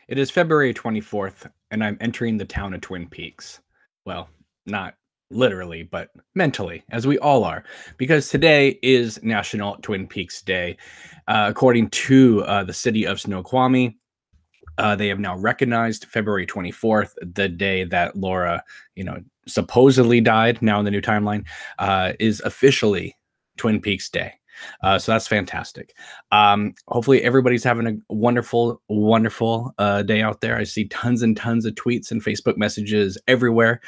It is February 24th, and I'm entering the town of Twin Peaks. Well, not literally, but mentally, as we all are, because today is National Twin Peaks Day. According to the city of Snoqualmie, they have now recognized February 24th, the day that Laura, supposedly died, now in the new timeline, is officially Twin Peaks Day. So that's fantastic. Hopefully everybody's having a wonderful, wonderful day out there. I see tons and tons of tweets and Facebook messages everywhere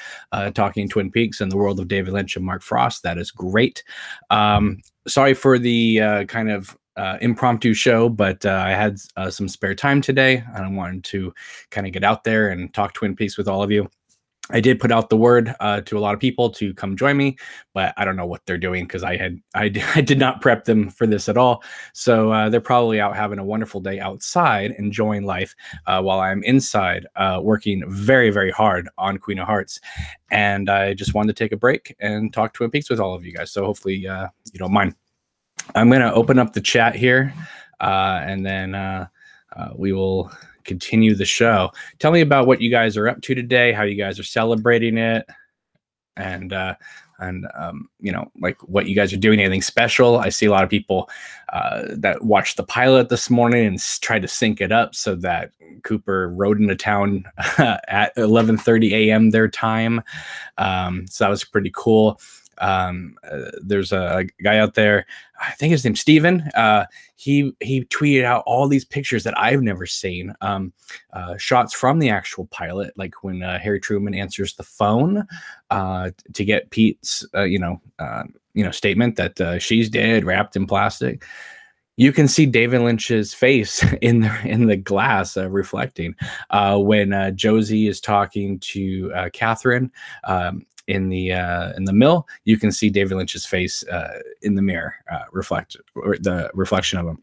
talking Twin Peaks and the world of David Lynch and Mark Frost. That is great. Sorry for the kind of impromptu show, but I had some spare time today and I wanted to kind of get out there and talk Twin Peaks with all of you. I did put out the word to a lot of people to come join me, but I don't know what they're doing because I did not prep them for this at all. So they're probably out having a wonderful day outside, enjoying life, while I'm inside working very, very hard on Queen of Hearts. And I just wanted to take a break and talk Twin Peaks with all of you guys. So hopefully you don't mind. I'm going to open up the chat here, and then we will continue the show. Tell me about what you guys are up to today, how you guys are celebrating it, and like what you guys are doing, anything special. I see a lot of people that watched the pilot this morning and tried to sync it up so that Cooper rode into town at 11:30 a.m. their time. So that was pretty cool. There's a guy out there, I think his name's Steven. He tweeted out all these pictures that I've never seen, shots from the actual pilot, like when Harry Truman answers the phone to get Pete's statement that she's dead, wrapped in plastic. You can see David Lynch's face in the glass reflecting when Josie is talking to Catherine. In the mill, you can see David Lynch's face in the mirror, the reflection of him.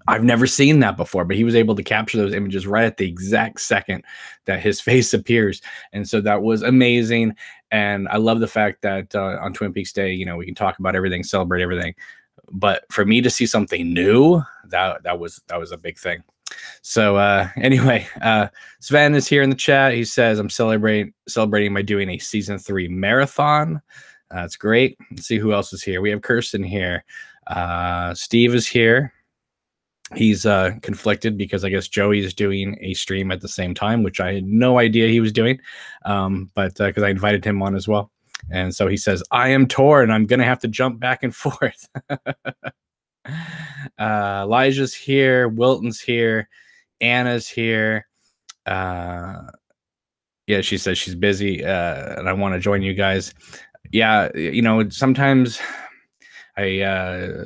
I've never seen that before, but he was able to capture those images right at the exact second that his face appears. And so that was amazing. And I love the fact that on Twin Peaks Day, we can talk about everything, celebrate everything. But for me to see something new, that was a big thing. So anyway, Sven is here in the chat. He says, I'm celebrating by doing a season 3 marathon. That's great. Let's see who else is here. We have Kirsten here. Steve is here. He's conflicted because I guess Joey is doing a stream at the same time, which I had no idea he was doing, but because I invited him on as well. And so he says, I am torn. I'm going to have to jump back and forth. Elijah's here. Wilton's here. Anna's here. Yeah, she says she's busy and I want to join you guys. Yeah, sometimes I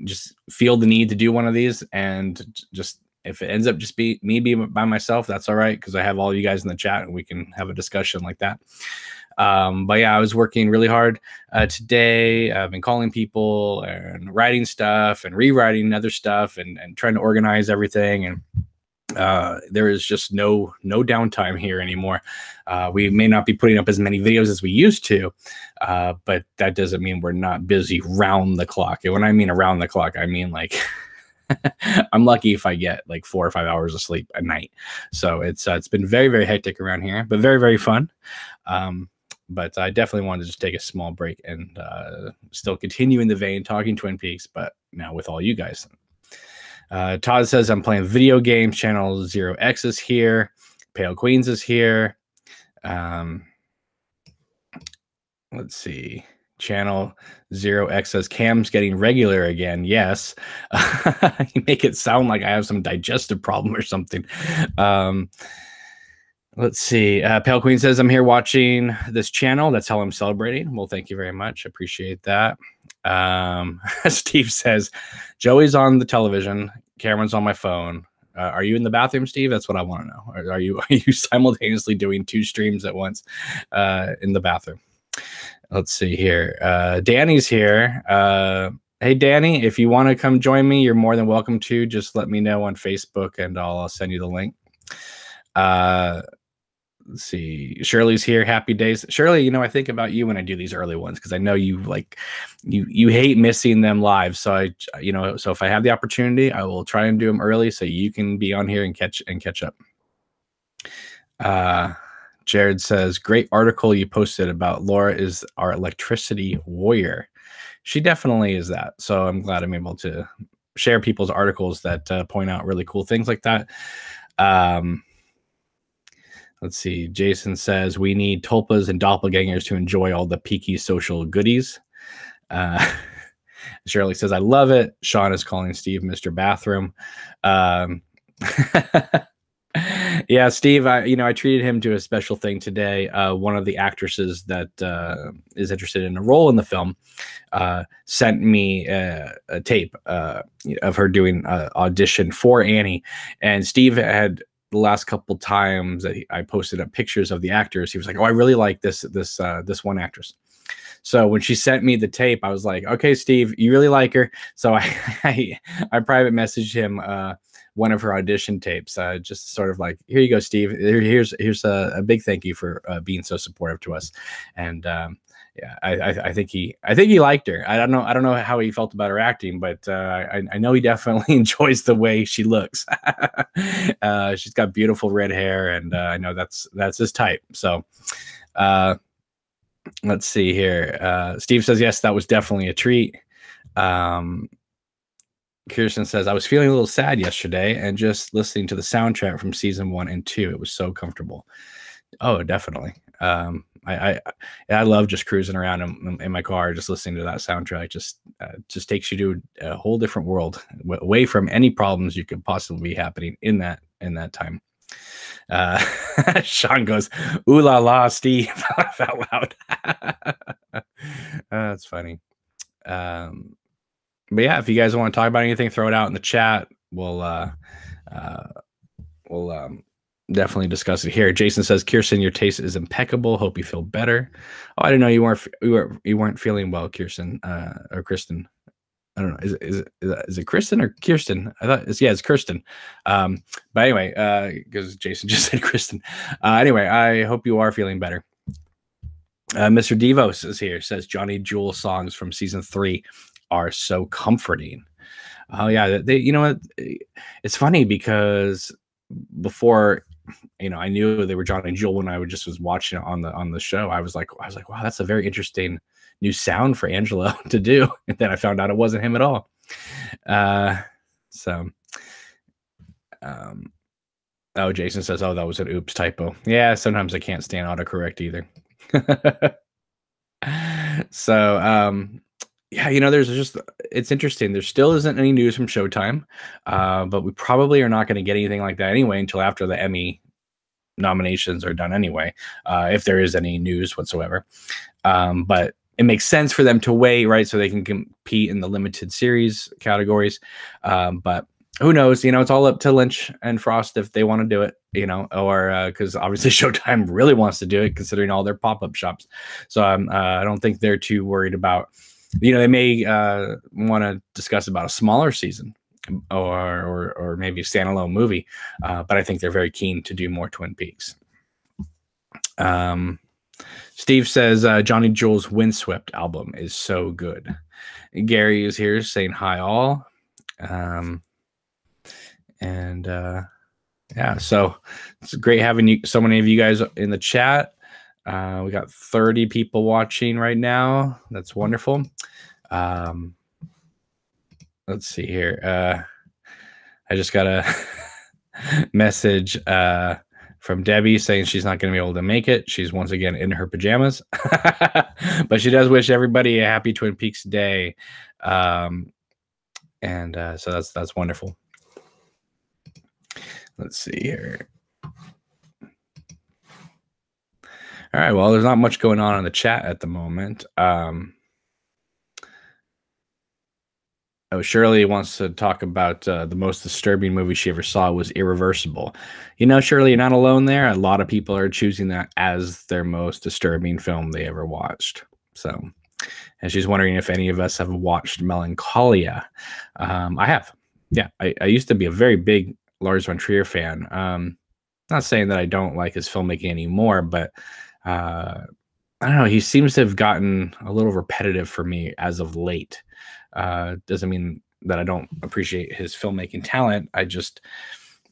just feel the need to do one of these, and just if it ends up just me being by myself, that's all right, because I have all you guys in the chat and we can have a discussion like that. But yeah, I was working really hard today. I've been calling people and writing stuff and rewriting other stuff and trying to organize everything. And there is just no downtime here anymore. We may not be putting up as many videos as we used to, but that doesn't mean we're not busy round the clock. And when I mean around the clock, I mean like I'm lucky if I get like 4 or 5 hours of sleep a night. So it's been very, very hectic around here, but very, very fun. But I definitely wanted to just take a small break and still continue in the vein talking Twin Peaks, but now with all you guys. Todd says, I'm playing video games. Channel 0X is here. Pale Queens is here. Let's see. Channel 0X says, Cam's getting regular again. Yes. You make it sound like I have some digestive problem or something. Let's see. Pale Queen says, I'm here watching this channel. That's how I'm celebrating. Well, thank you very much. Appreciate that. Steve says, Joey's on the television. Cameron's on my phone. Are you in the bathroom, Steve? That's what I want to know. Are you simultaneously doing 2 streams at once in the bathroom? Let's see here. Danny's here. Hey, Danny, if you want to come join me, you're more than welcome to. Just let me know on Facebook and I'll send you the link. Let's see. Shirley's here. Happy days. Shirley, I think about you when I do these early ones because I know you hate missing them live. So so if I have the opportunity, I will try and do them early so you can be on here and catch up. Jared says, great article you posted about Laura is our electricity warrior. She definitely is that. So I'm glad I'm able to share people's articles that point out really cool things like that. Let's see. Jason says, we need tulpas and doppelgangers to enjoy all the peaky social goodies. Shirley says, I love it. Sean is calling Steve Mr. Bathroom. Yeah, Steve, I treated him to a special thing today. One of the actresses that is interested in a role in the film sent me a tape of her doing an audition for Annie. And Steve had, the last couple times that I posted up pictures of the actors, he was like, oh, I really like this one actress. So when she sent me the tape, I was like, okay, Steve, you really like her. So I private messaged him one of her audition tapes, just sort of like, here you go, Steve. Here's a big thank you for being so supportive to us. And yeah, I think he liked her. I don't know how he felt about her acting, but I know he definitely enjoys the way she looks. She's got beautiful red hair, and I know that's his type. So let's see here. Steve says, yes, that was definitely a treat. Kirsten says, I was feeling a little sad yesterday and just listening to the soundtrack from season 1 and 2. It was so comfortable. Oh, definitely. I love just cruising around in my car, just listening to that soundtrack. Just takes you to a whole different world, away from any problems you could possibly be happening in that time. Sean goes, ooh la la, Steve. Laugh out loud. That's funny. But yeah, if you guys want to talk about anything, throw it out in the chat. We'll definitely discuss it here. Jason says, Kirsten, your taste is impeccable. Hope you feel better. Oh, I didn't know you weren't feeling well, Kirsten, or Kristen. I don't know. Is it Kristen or Kirsten? I thought it's Kirsten. But anyway, because Jason just said Kristen. Anyway, I hope you are feeling better. Mr. Devos is here. Says Johnny Jewel songs from season 3 are so comforting. Oh yeah, you know what? It's funny because before, I knew they were Johnny Jewel when I was watching it on the show. I was like, wow, that's a very interesting new sound for Angelo to do. And then I found out it wasn't him at all. Oh, Jason says, oh, that was an oops typo. Yeah, sometimes I can't stand autocorrect either. So, yeah, it's interesting. There still isn't any news from Showtime, but we probably are not going to get anything like that anyway until after the Emmy nominations are done anyway, if there is any news whatsoever. But it makes sense for them to wait, right? So they can compete in the limited series categories. But who knows? It's all up to Lynch and Frost if they want to do it, or because obviously Showtime really wants to do it considering all their pop-up shops. So I don't think they're too worried about, they may want to discuss about a smaller season or maybe a standalone movie. But I think they're very keen to do more Twin Peaks. Steve says Johnny Jewel's Windswept album is so good. Gary is here saying hi all. Yeah, so it's great having so many of you guys in the chat. We got 30 people watching right now. That's wonderful. Let's see here. I just got a message from Debbie saying she's not going to be able to make it. She's once again in her pajamas, but she does wish everybody a happy Twin Peaks day. So that's wonderful. Let's see here. All right. Well, there's not much going on in the chat at the moment. Shirley wants to talk about the most disturbing movie she ever saw was Irreversible. Shirley, you're not alone there. A lot of people are choosing that as their most disturbing film they ever watched. So, and she's wondering if any of us have watched Melancholia. I have. Yeah, I used to be a very big Lars von Trier fan. Not saying that I don't like his filmmaking anymore, but I don't know. He seems to have gotten a little repetitive for me as of late. Doesn't mean that I don't appreciate his filmmaking talent.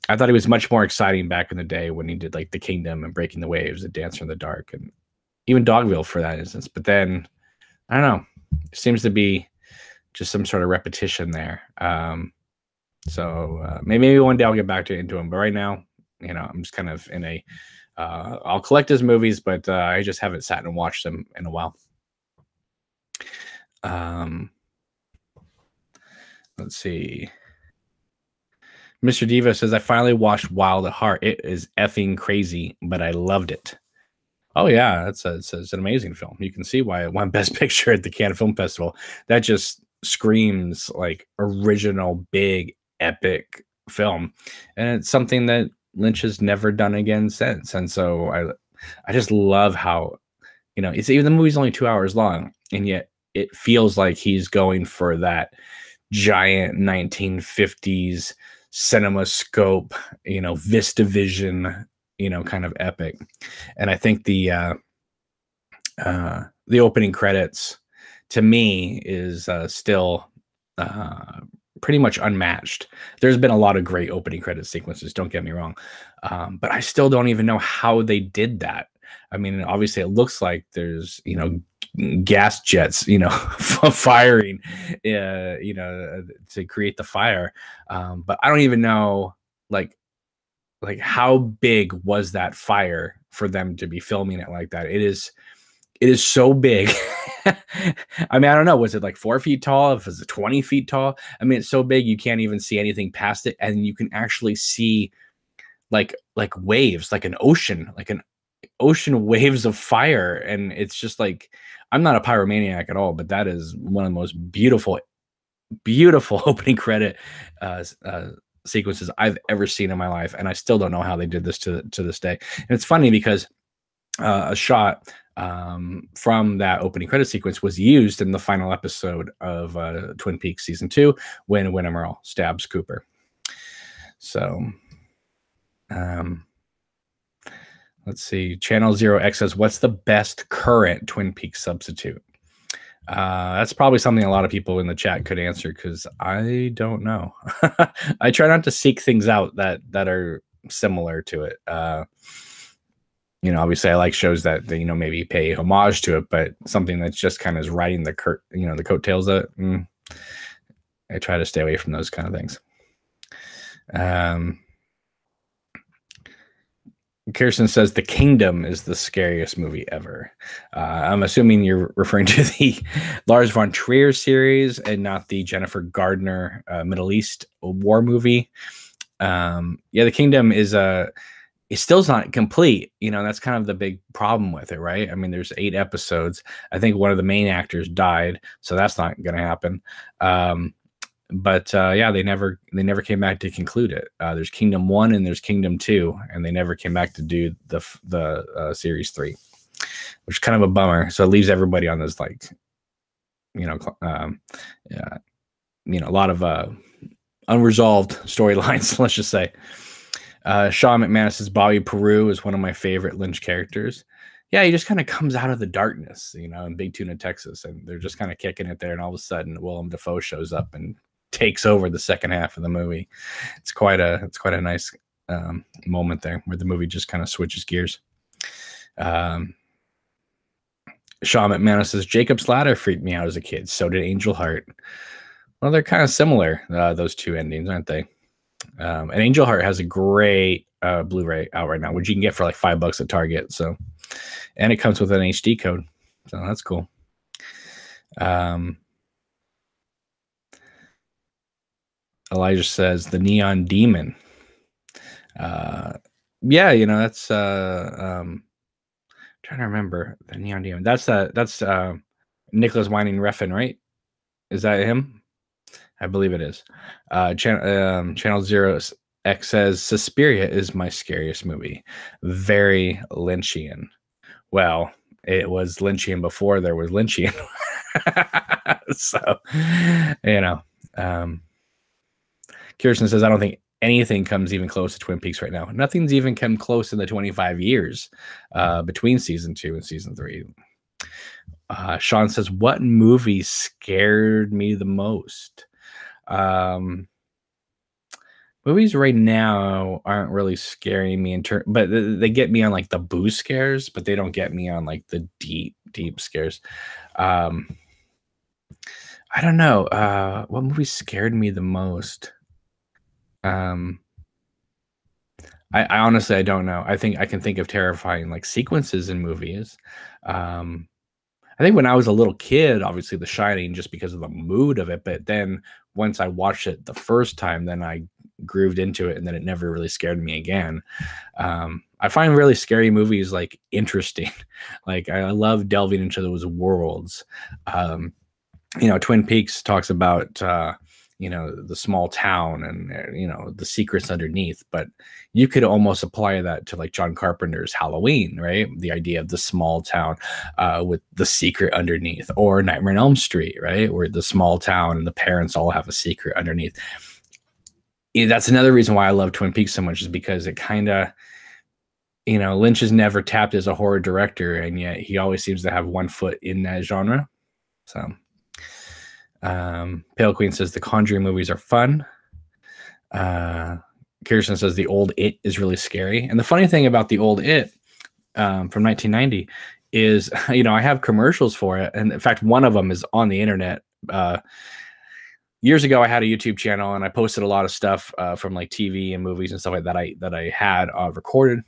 I thought he was much more exciting back in the day when he did like The Kingdom and Breaking the Waves and Dancer in the Dark and even Dogville for that instance. But then I don't know, it seems to be just some sort of repetition there. So maybe one day I'll get back into him. But right now, I'm just kind of in a I'll collect his movies, but I just haven't sat and watched them in a while. Let's see. Mr. Diva says, I finally watched Wild at Heart. It is effing crazy, but I loved it. Oh, yeah, it's an amazing film. You can see why it won Best Picture at the Cannes Film Festival. That just screams like original, big, epic film. And it's something that Lynch has never done again since. And so I just love how, it's even the movie's only 2 hours long, and yet it feels like he's going for that giant 1950s cinema scope, VistaVision, kind of epic. And I think the opening credits to me is still pretty much unmatched. There's been a lot of great opening credit sequences, don't get me wrong, but I still don't even know how they did that. I mean, obviously it looks like there's, gas jets, firing, to create the fire. But I don't even know, like how big was that fire for them to be filming it like that? It is so big. I mean, I don't know. Was it like 4 feet tall? If it's 20 feet tall? I mean, it's so big you can't even see anything past it, and you can actually see like waves, like an ocean waves of fire. And it's just like, I'm not a pyromaniac at all, but that is one of the most beautiful opening credit sequences I've ever seen in my life. And I still don't know how they did this to this day. And it's funny because a shot from that opening credit sequence was used in the final episode of Twin Peaks season 2 when Winona Earl stabs Cooper. So let's see. Channel 0X says, what's the best current Twin Peaks substitute? That's probably something a lot of people in the chat could answer, because I don't know. I try not to seek things out that are similar to it. Obviously I like shows that maybe pay homage to it, but something that's just kind of is riding the coattails of it. I try to stay away from those kind of things. Kirsten says The Kingdom is the scariest movie ever. I'm assuming you're referring to the Lars von Trier series and not the Jennifer Gardner Middle East war movie. The Kingdom is it still's not complete. That's kind of the big problem with it, right? I mean, there's 8 episodes. I think one of the main actors died, so that's not going to happen. But they never came back to conclude it. There's Kingdom 1 and there's Kingdom 2, and they never came back to do the series 3, which is kind of a bummer. So it leaves everybody on this a lot of unresolved storylines. Let's just say. Sean McManus says Bobby Peru is one of my favorite Lynch characters. Yeah, he just kind of comes out of the darkness, in Big Tuna, Texas, and they're just kind of kicking it there, and all of a sudden Willem Dafoe shows up and takes over the second half of the movie. It's quite a nice moment there where the movie just kind of switches gears. Sean McManus says Jacob's Ladder freaked me out as a kid. So did Angel Heart. Well, they're kind of similar, those two endings, aren't they? And Angel Heart has a great Blu-ray out right now, which you can get for like $5 at Target. So, and it comes with an HD code, so that's cool. Elijah says the Neon Demon. That's trying to remember the Neon Demon. That's Nicholas Winding Refn, right? Is that him? I believe it is. Channel 0X says Suspiria is my scariest movie. Very Lynchian. Well, it was Lynchian before there was Lynchian. So, Kirsten says, I don't think anything comes even close to Twin Peaks right now. Nothing's even come close in the 25 years between season 2 and season 3. Sean says, what movie scared me the most? Movies right now aren't really scaring me but they get me on like the boo scares, but they don't get me on like the deep scares. Um, I don't know. What movie scared me the most? Um, I honestly I don't know. I think I can think of terrifying like sequences in movies. Um, I think when I was a little kid, obviously The Shining, just because of the mood of it. But then once I watched it the first time, then I grooved into it, and then it never really scared me again. I find really scary movies like interesting. Like I love delving into those worlds. Um, Twin Peaks talks about the small town and the secrets underneath, but you could almost apply that to like John Carpenter's Halloween, right? The idea of the small town with the secret underneath, or Nightmare on Elm Street, right, where the small town and the parents all have a secret underneath. That's another reason why I love Twin Peaks so much, is because it kind of, Lynch is never tapped as a horror director, and yet he always seems to have one foot in that genre. So Pale Queen says the Conjuring movies are fun. Kirsten says the old It is really scary. And the funny thing about the old It from 1990 is, I have commercials for it. And in fact, one of them is on the internet. Years ago, I had a YouTube channel and I posted a lot of stuff from like TV and movies and stuff like that I had recorded.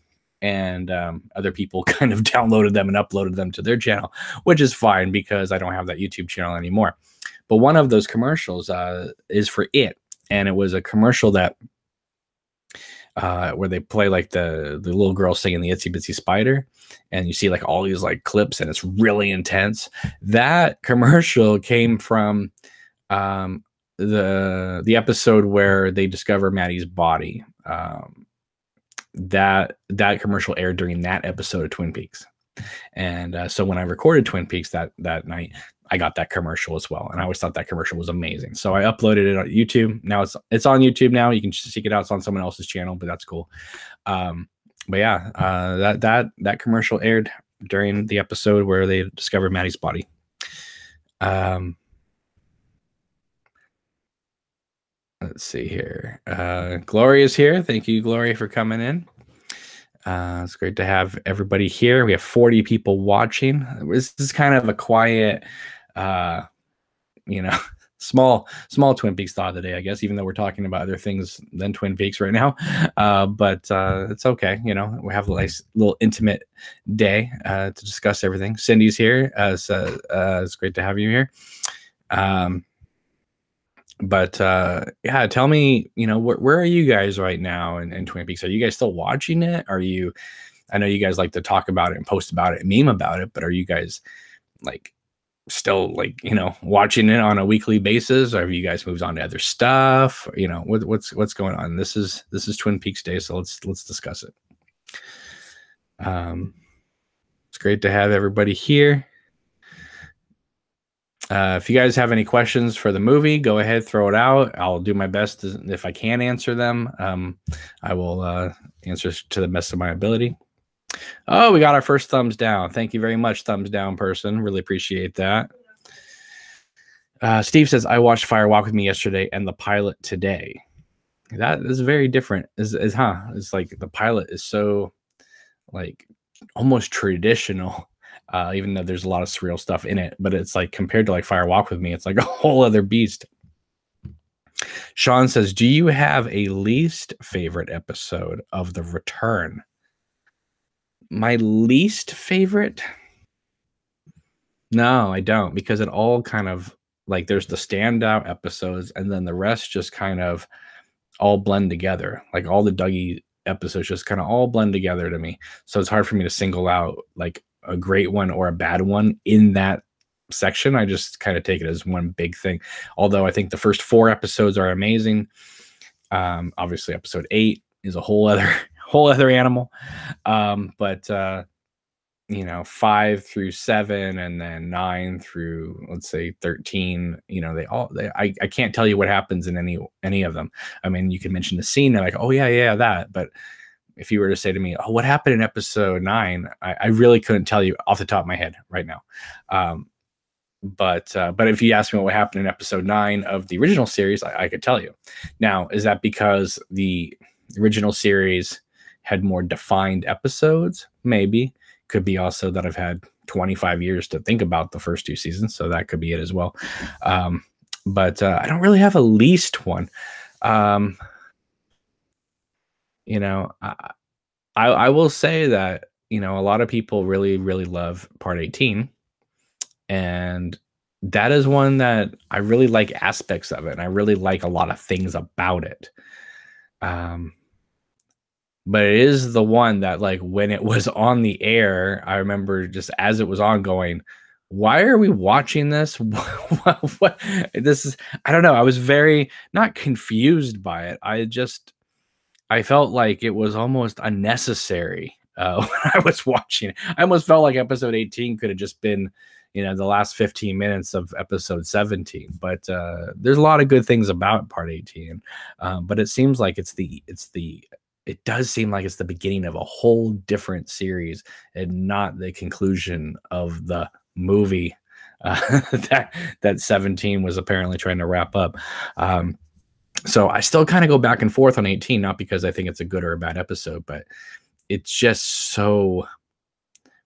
And other people kind of downloaded them and uploaded them to their channel, which is fine because I don't have that YouTube channel anymore. But one of those commercials is for It, and it was a commercial that where they play like the little girl singing the Itsy Bitsy Spider, and you see like all these like clips, and it's really intense. That commercial came from the episode where they discover Maddie's body. That commercial aired during that episode of Twin Peaks, and so when I recorded Twin Peaks that night, I got that commercial as well, and I always thought that commercial was amazing. So I uploaded it on YouTube. Now it's on YouTube now. You can seek it out. It's on someone else's channel, but that's cool. But yeah, that commercial aired during the episode where they discovered Maddie's body. Let's see here. Glory is here. Thank you, Glory, for coming in. It's great to have everybody here. We have 40 people watching. This is kind of a quiet, small Twin Peaks thought of the day, I guess, even though we're talking about other things than Twin Peaks right now. But it's okay. We have a nice little intimate day to discuss everything. Cindy's here. It's great to have you here. But yeah, tell me, where are you guys right now in Twin Peaks? Are you guys still watching it? I know you guys like to talk about it and post about it and meme about it, but are you guys like still like, watching it on a weekly basis, or have you guys moved on to other stuff? What's going on? This is Twin Peaks Day, so let's discuss it. It's great to have everybody here. If you guys have any questions for the movie, go ahead, throw it out. I'll do my best if I can answer them. I will answer to the best of my ability. Oh, we got our first thumbs down. Thank you very much, thumbs down person. Really appreciate that. Steve says, I watched Fire Walk with Me yesterday and the pilot today. That is very different. It's like the pilot is so like almost traditional. Even though there's a lot of surreal stuff in it, but it's like compared to like Fire Walk with Me, it's like a whole other beast. Sean says, do you have a least favorite episode of The Return? My least favorite? No, I don't, because it all kind of like there's the standout episodes, and then the rest just kind of all blend together. Like all the Dougie episodes just kind of all blend together to me. So it's hard for me to single out like a great one or a bad one in that section. I just kind of take it as one big thing. Although I think the first 4 episodes are amazing. Obviously episode 8 is a whole other animal. But 5 through 7 and then 9 through let's say 13, I can't tell you what happens in any of them. I mean, you can mention the scene, they're like, oh yeah, that, but if you were to say to me, oh, what happened in episode 9? I really couldn't tell you off the top of my head right now. But if you ask me what happened in episode 9 of the original series, I could tell you. Now, is that because the original series had more defined episodes? Maybe. Could be also that I've had 25 years to think about the first 2 seasons, so that could be it as well. But I don't really have a least one. You know, I will say that, a lot of people really, really love Part 18. And that is one that I really like aspects of it. And I really like a lot of things about it. But it is the one that, like, when it was on the air, I remember just as it was ongoing, why are we watching this? What this is, I don't know. I was very not confused by it. I felt like it was almost unnecessary when I was watching it. I almost felt like episode 18 could have just been, the last 15 minutes of episode 17. But there's a lot of good things about part 18. But it seems like it does seem like it's the beginning of a whole different series and not the conclusion of the movie that 17 was apparently trying to wrap up. So I still kind of go back and forth on 18, not because I think it's a good or a bad episode, but it's just so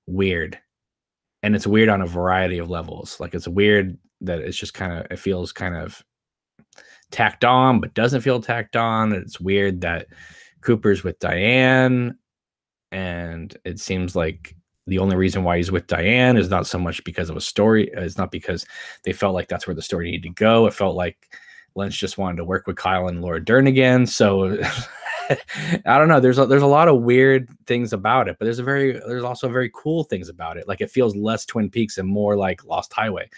weird. And it's weird on a variety of levels. Like, it's weird that it's just it feels kind of tacked on, but doesn't feel tacked on. It's weird that Cooper's with Diane, and it seems like the only reason why he's with Diane is not so much because of a story. It's not because they felt like that's where the story needed to go. It felt like Lynch just wanted to work with Kyle and Laura Dern again. So I don't know. There's a lot of weird things about it, but there's also very cool things about it. Like, it feels less Twin Peaks and more like Lost Highway.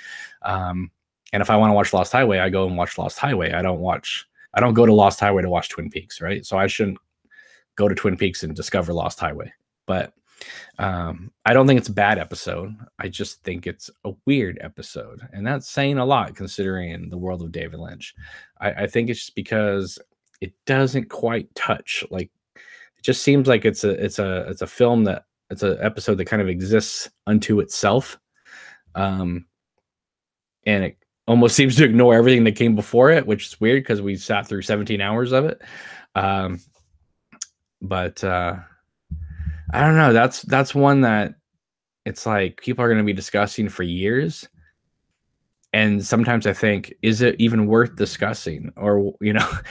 And if I want to watch Lost Highway, I go and watch Lost Highway. I don't go to Lost Highway to watch Twin Peaks, right? So I shouldn't go to Twin Peaks and discover Lost Highway. But I don't think it's a bad episode. I just think it's a weird episode. And that's saying a lot considering the world of David Lynch. I think it's just because it doesn't quite touch. Like, it just seems like it's a film that it's an episode that kind of exists unto itself. And it almost seems to ignore everything that came before it, which is weird because we sat through 17 hours of it. But I don't know. That's one that it's like people are going to be discussing for years. And sometimes I think, is it even worth discussing? Or,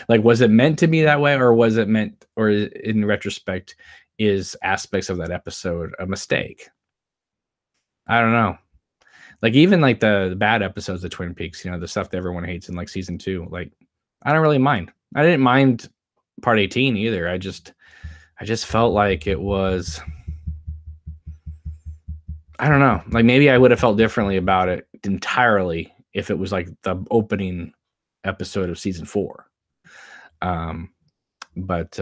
like, was it meant to be that way? Or was it meant, or in retrospect, is aspects of that episode a mistake? I don't know. Like, even like the bad episodes of Twin Peaks, the stuff that everyone hates in like season 2, like, I don't really mind. I didn't mind part 18 either. I just felt like it was, I don't know, like, maybe I would have felt differently about it entirely if it was like the opening episode of season 4. But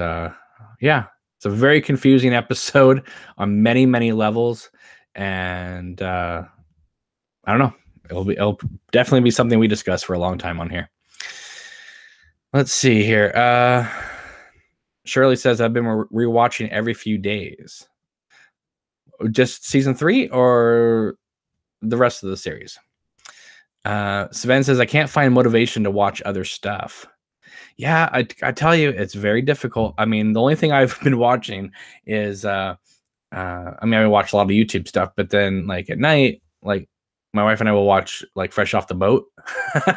yeah, it's a very confusing episode on many, many levels. And I don't know. It'll definitely be something we discuss for a long time on here. Let's see here. Shirley says, I've been rewatching every few days. Just season 3 or the rest of the series? Sven says, I can't find motivation to watch other stuff. Yeah, I tell you, it's very difficult. I mean, the only thing I've been watching is, I watch a lot of YouTube stuff, but then, like, at night, like, my wife and I will watch, like, Fresh Off the Boat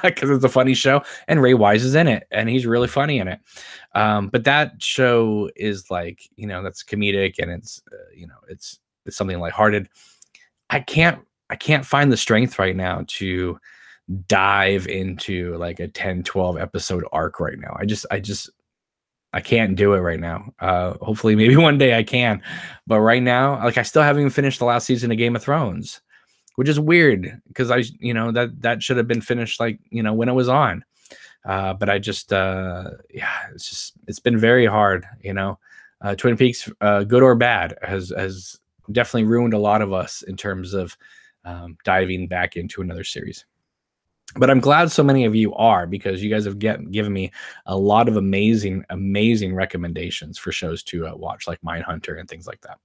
because it's a funny show, and Ray Wise is in it, and he's really funny in it. But that show is like, that's comedic, and it's, it's something lighthearted. I can't find the strength right now to dive into like a 10-12 episode arc right now. I can't do it right now. Hopefully maybe one day I can, but right now, like, I still haven't even finished the last season of Game of Thrones, which is weird because that should have been finished, like, when it was on. But I just, it's been very hard, Twin Peaks, good or bad, has definitely ruined a lot of us in terms of diving back into another series. But I'm glad so many of you are, because you guys have given me a lot of amazing, amazing recommendations for shows to watch, like Mindhunter and things like that.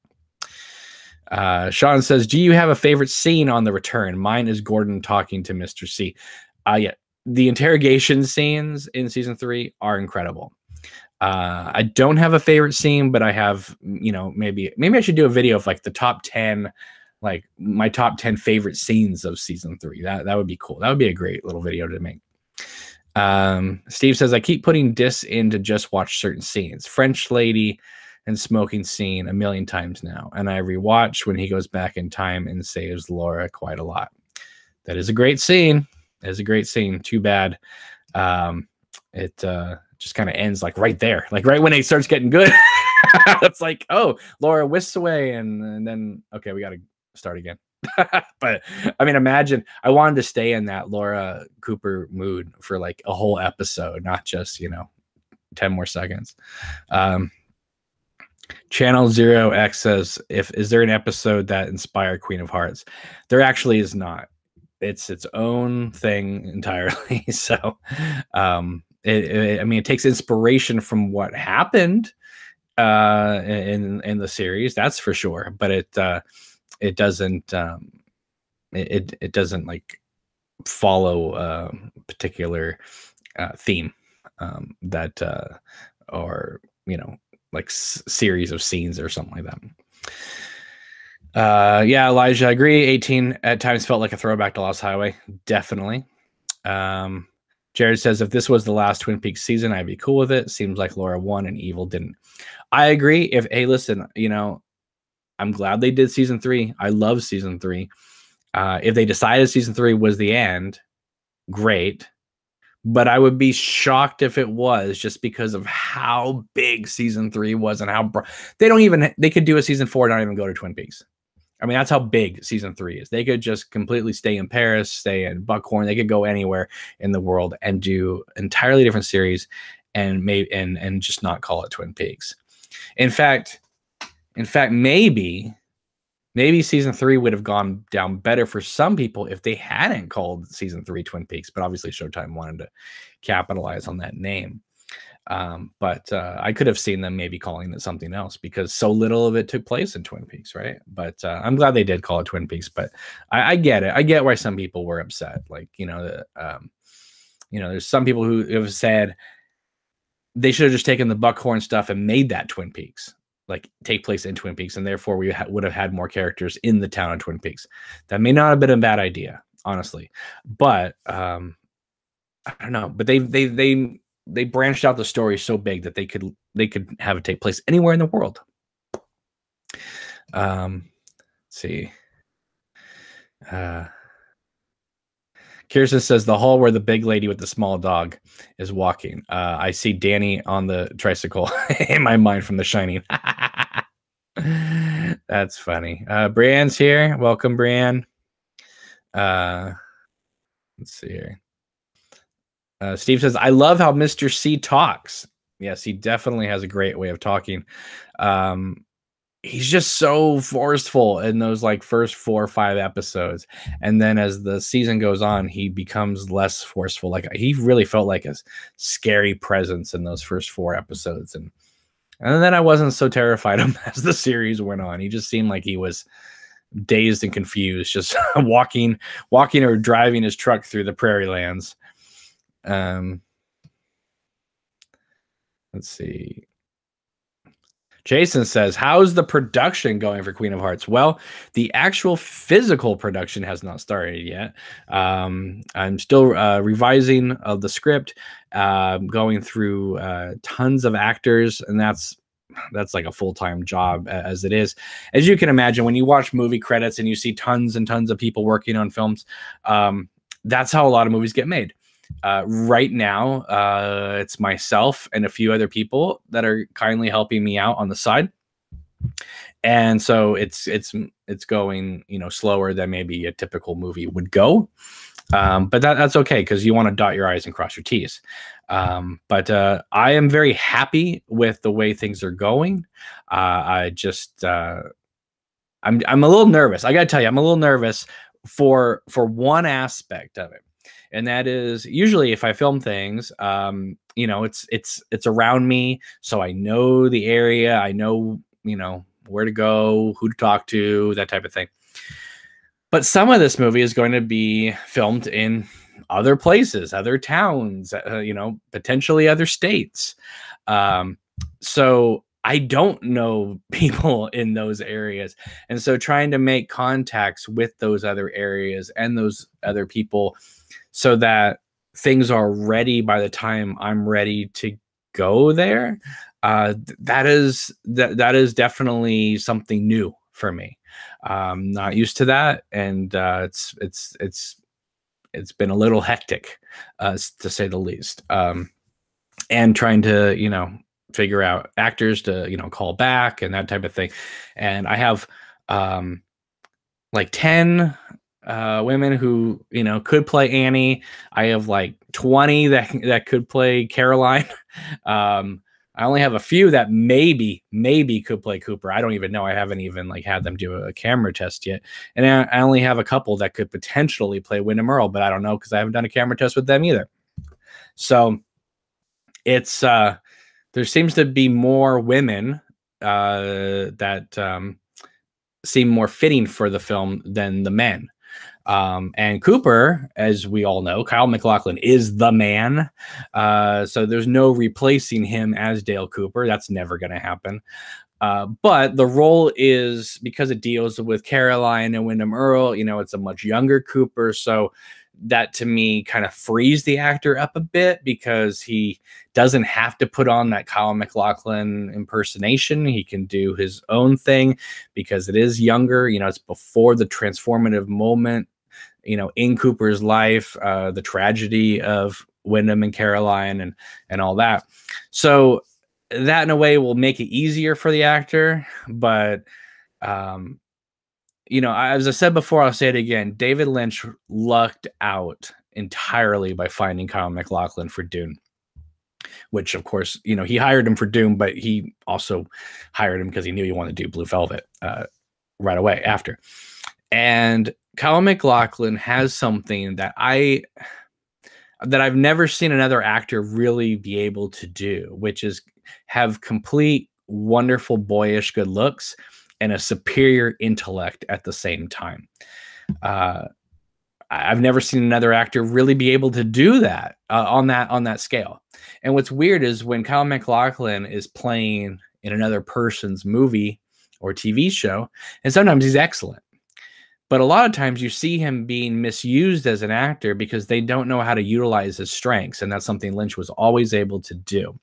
Sean says, do you have a favorite scene on The Return? Mine is Gordon talking to Mr. C. Yeah, the interrogation scenes in season 3 are incredible. I don't have a favorite scene, but I have, maybe I should do a video of like the top 10, like my top 10 favorite scenes of season 3. That would be cool. That would be a great little video to make. Steve says, I keep putting discs in to just watch certain scenes. French lady and smoking scene a million times now, and I rewatch when he goes back in time and saves Laura quite a lot. That is a great scene. That is a great scene. Too bad it just kind of ends like right there, like right when it starts getting good. It's like, oh, Laura whisks away, and then okay, we got to start again. But I mean, imagine I wanted to stay in that Laura Cooper mood for like a whole episode, not just 10 more seconds. Channel 0X says, is there an episode that inspired Queen of Hearts? There actually is not. It's its own thing entirely. So it takes inspiration from what happened in the series, that's for sure, but it doesn't it doesn't like follow a particular theme that or like series of scenes or something like that. Yeah, Elijah, I agree. 18 at times felt like a throwback to Lost Highway. Definitely. Jared says, if this was the last Twin Peaks season, I'd be cool with it. Seems like Laura won and Evil didn't. I agree. Hey, listen, I'm glad they did season 3. I love season 3. If they decided season 3 was the end, great. But I would be shocked if it was, just because of how big season 3 was and how they could do a season 4 and not even go to Twin Peaks. I mean, that's how big season 3 is. They could just completely stay in Paris, stay in Buckhorn. They could go anywhere in the world and do entirely different series and just not call it Twin Peaks. In fact, maybe season 3 would have gone down better for some people if they hadn't called season 3 Twin Peaks, but obviously Showtime wanted to capitalize on that name. But I could have seen them maybe calling it something else because so little of it took place in Twin Peaks, right? But I'm glad they did call it Twin Peaks, but I get it. I get why some people were upset. Like, there's some people who have said they should have just taken the Buckhorn stuff and made that Twin Peaks, like take place in Twin Peaks, and therefore we would have had more characters in the town of Twin Peaks. That may not have been a bad idea, honestly, but I don't know. But they branched out the story so big that they could have it take place anywhere in the world. Let's see. Kirsten says the hall where the big lady with the small dog is walking. I see Danny on the tricycle in my mind from The Shining. That's funny. Brianne's here. Welcome, Brianne. Let's see here. Steve says, I love how Mr. C talks. Yes, he definitely has a great way of talking. He's just so forceful in those like first 4 or 5 episodes. And then as the season goes on, he becomes less forceful. Like he really felt like a scary presence in those first 4 episodes. And then I wasn't so terrified of him as the series went on. He just seemed like he was dazed and confused, just walking or driving his truck through the prairie lands. Let's see. Jason says, how's the production going for Queen of Hearts? Well, the actual physical production has not started yet. I'm still revising the script, going through tons of actors, and that's like a full-time job as it is. As you can imagine, when you watch movie credits and you see tons and tons of people working on films, that's how a lot of movies get made. Right now, it's myself and a few other people that are kindly helping me out on the side, and so it's going slower than maybe a typical movie would go, but that's okay because you want to dot your I's and cross your T's. But I am very happy with the way things are going. I'm a little nervous. I gotta tell you, I'm a little nervous for one aspect of it. And that is usually if I film things, it's around me. So I know the area, I know, where to go, who to talk to, that type of thing. But some of this movie is going to be filmed in other places, other towns, potentially other states. So I don't know people in those areas. And so trying to make contacts with those other areas and those other people so that things are ready by the time I'm ready to go there, that is definitely something new for me. Not used to that, and it's been a little hectic, to say the least. And trying to figure out actors to call back and that type of thing. And I have like 10 women who could play Annie. I have like 20 that could play Caroline. I only have a few that maybe could play Cooper. I don't even know. I haven't even had them do a camera test yet. And I only have a couple that could potentially play Wyndham Earl, but I don't know because I haven't done a camera test with them either. So it's there seems to be more women that seem more fitting for the film than the men. And Cooper, as we all know, Kyle MacLachlan is the man. So there's no replacing him as Dale Cooper. That's never going to happen. But the role is, because it deals with Caroline and Wyndham Earl, it's a much younger Cooper. So that to me kind of frees the actor up a bit because he doesn't have to put on that Kyle MacLachlan impersonation. He can do his own thing because it is younger. It's before the transformative moment, in Cooper's life, the tragedy of Wyndham and Caroline and all that. So that in a way will make it easier for the actor. But, as I said before, I'll say it again. David Lynch lucked out entirely by finding Kyle MacLachlan for Dune, which of course, he hired him for Dune, but he also hired him because he knew he wanted to do Blue Velvet right away after. And Kyle MacLachlan has something that I've never seen another actor really be able to do, which is have complete, wonderful, boyish good looks and a superior intellect at the same time. I've never seen another actor really be able to do that on that scale. And what's weird is when Kyle MacLachlan is playing in another person's movie or TV show, and sometimes he's excellent. But a lot of times you see him being misused as an actor because they don't know how to utilize his strengths. And that's something Lynch was always able to do.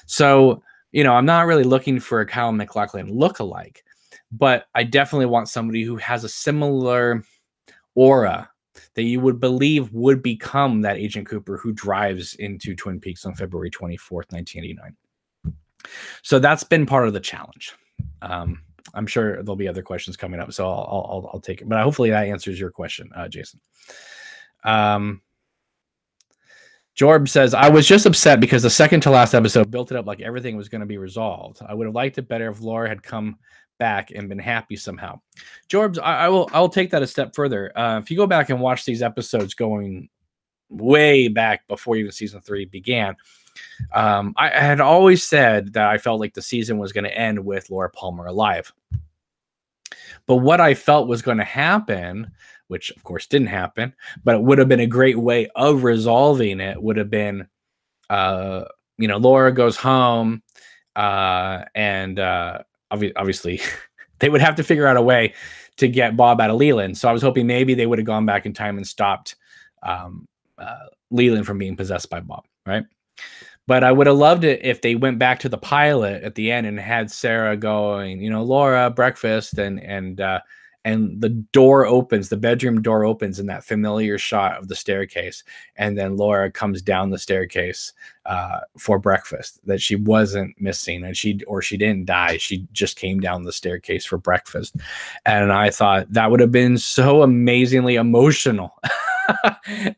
So, I'm not really looking for a Kyle MacLachlan lookalike, but I definitely want somebody who has a similar aura that you would believe would become that Agent Cooper who drives into Twin Peaks on February 24th, 1989. So that's been part of the challenge. I'm sure there'll be other questions coming up, so I'll take it. But hopefully that answers your question, Jason. Jorb says, I was just upset because the second to last episode built it up like everything was going to be resolved. I would have liked it better if Laura had come back and been happy somehow. Jorbs, I'll take that a step further. If you go back and watch these episodes going way back before even season 3 began, I had always said that I felt like the season was going to end with Laura Palmer alive. But what I felt was going to happen, which of course didn't happen, but it would have been a great way of resolving it, would have been, Laura goes home, and obviously they would have to figure out a way to get Bob out of Leland. So I was hoping maybe they would have gone back in time and stopped Leland from being possessed by Bob, right? But I would have loved it if they went back to the pilot at the end and had Sarah going, Laura, breakfast, and the door opens, the bedroom door opens in that familiar shot of the staircase, and then Laura comes down the staircase for breakfast, that she wasn't missing, and she didn't die. She just came down the staircase for breakfast. And I thought that would have been so amazingly emotional.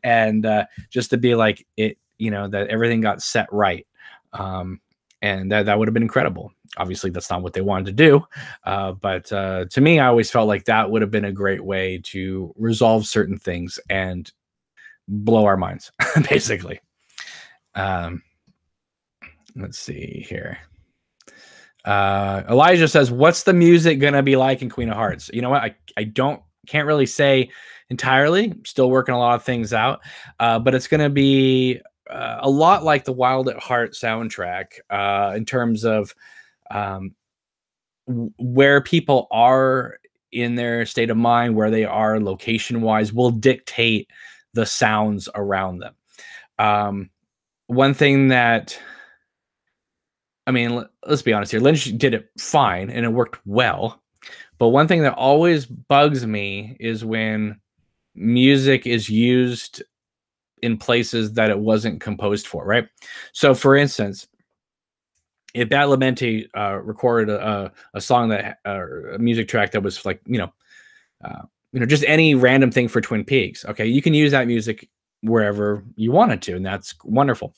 And just to be like it, that everything got set right. And that would have been incredible. Obviously, that's not what they wanted to do. But to me, I always felt like that would have been a great way to resolve certain things and blow our minds, basically. Let's see here. Elijah says, "What's the music gonna be like in Queen of Hearts?" You know what? I can't really say entirely. Still working a lot of things out, but it's gonna be a lot like the Wild at Heart soundtrack in terms of um, where people are in their state of mind, where they are location wise, will dictate the sounds around them. One thing that I mean, let's be honest here. Lynch did it fine and it worked well. But one thing that always bugs me is when music is used in places that it wasn't composed for, right? So, for instance, if Badalamenti recorded a song that a music track that was like, just any random thing for Twin Peaks, okay, you can use that music wherever you wanted to, and that's wonderful.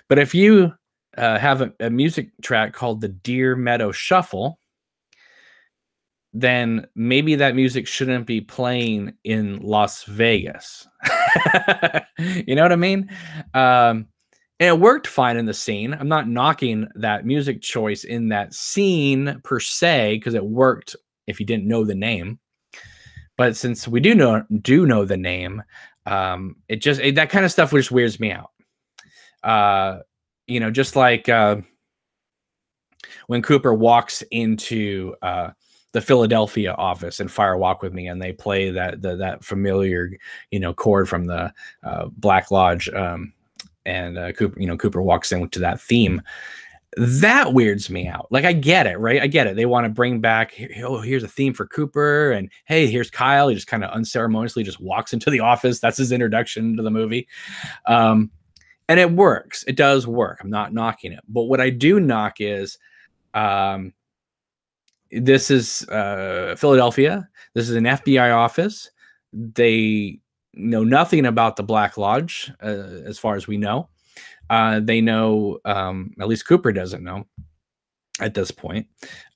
But if you have a music track called the Deer Meadow Shuffle, then maybe that music shouldn't be playing in Las Vegas. You know what I mean? And it worked fine in the scene. I'm not knocking that music choice in that scene per se, because it worked if you didn't know the name. But since we do know the name, that kind of stuff just weirds me out. Just like when Cooper walks into the Philadelphia office and Fire Walk with Me, and they play that familiar, chord from the Black Lodge, and Cooper walks into that theme. That weirds me out. Like, I get it, right? I get it. They want to bring back, here's a theme for Cooper, and hey, here's Kyle. He just kind of unceremoniously just walks into the office. That's his introduction to the movie. And it works. It does work. I'm not knocking it. But what I do knock is this is Philadelphia. This is an FBI office. They know nothing about the Black Lodge, as far as we know. They know, at least Cooper doesn't know at this point.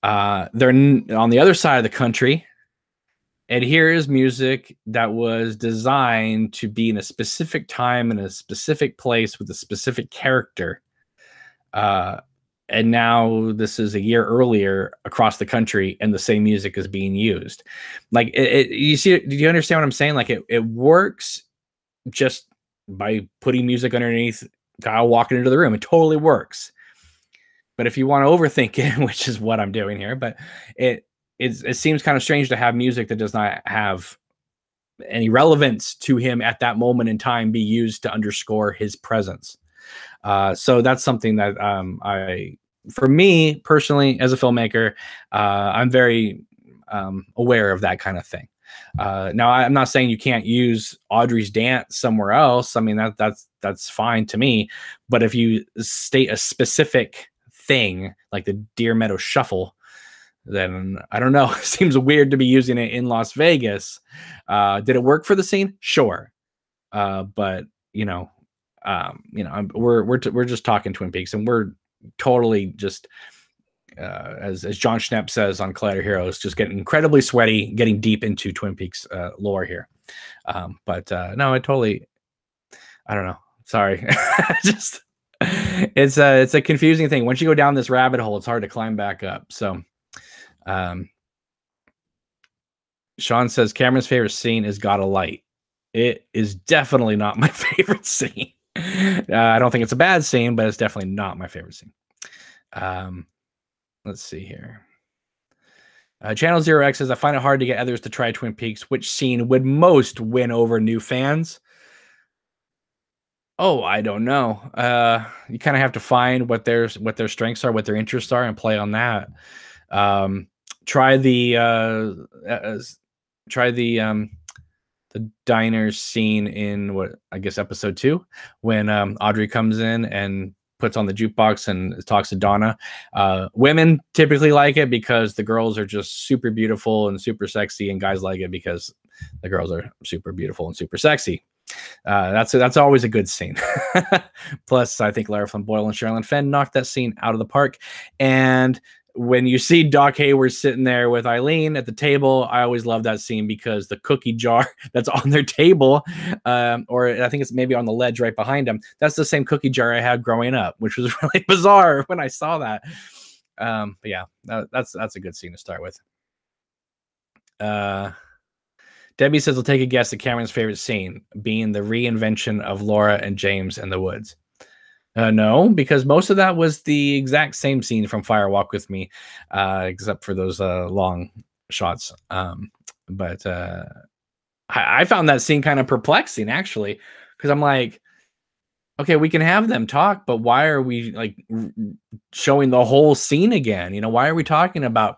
They're on the other side of the country. And here is music that was designed to be in a specific time in a specific place with a specific character. And now this is a year earlier across the country, and the same music is being used. Like, you see, do you understand what I'm saying? Like, it works just by putting music underneath Kyle walking into the room. It totally works. But if you want to overthink it, which is what I'm doing here, but it seems kind of strange to have music that does not have any relevance to him at that moment in time be used to underscore his presence. So that's something that for me personally, as a filmmaker, I'm very aware of that kind of thing. Now, I'm not saying you can't use Audrey's dance somewhere else. I mean, that's fine to me. But if you state a specific thing like the Deer Meadow Shuffle, then I don't know. It seems weird to be using it in Las Vegas. Did it work for the scene? Sure. But we're just talking Twin Peaks, and we're totally just as John Schnepp says on Collider Heroes, just getting incredibly sweaty, getting deep into Twin Peaks lore here. But no, I don't know. Sorry. Just it's a confusing thing. Once you go down this rabbit hole, it's hard to climb back up. So Sean says Cameron's favorite scene is Got a Light. It is definitely not my favorite scene. I don't think it's a bad scene, but it's definitely not my favorite scene. Let's see here. Channel Zero X says, I find it hard to get others to try Twin Peaks. Which scene would most win over new fans? Oh, I don't know. You kind of have to find what their strengths are, what their interests are, and play on that. Try the diner scene in what I guess episode 2, when Audrey comes in and puts on the jukebox and talks to Donna. Women typically like it because the girls are just super beautiful and super sexy, and guys like it because the girls are super beautiful and super sexy. That's always a good scene. Plus, I think Lara Flynn Boyle and Sherilyn Fenn knocked that scene out of the park. And when you see Doc Hayward sitting there with Eileen at the table, I always love that scene because the cookie jar that's on their table, or I think it's maybe on the ledge right behind them, that's the same cookie jar I had growing up, which was really bizarre when I saw that. But yeah, that's a good scene to start with. Debbie says, "We'll take a guess at Cameron's favorite scene being the reinvention of Laura and James in the woods." No, because most of that was the exact same scene from Fire Walk with Me, except for those long shots. But I found that scene kind of perplexing, actually, because I'm like, okay, we can have them talk, but why are we like showing the whole scene again? You know, why are we talking about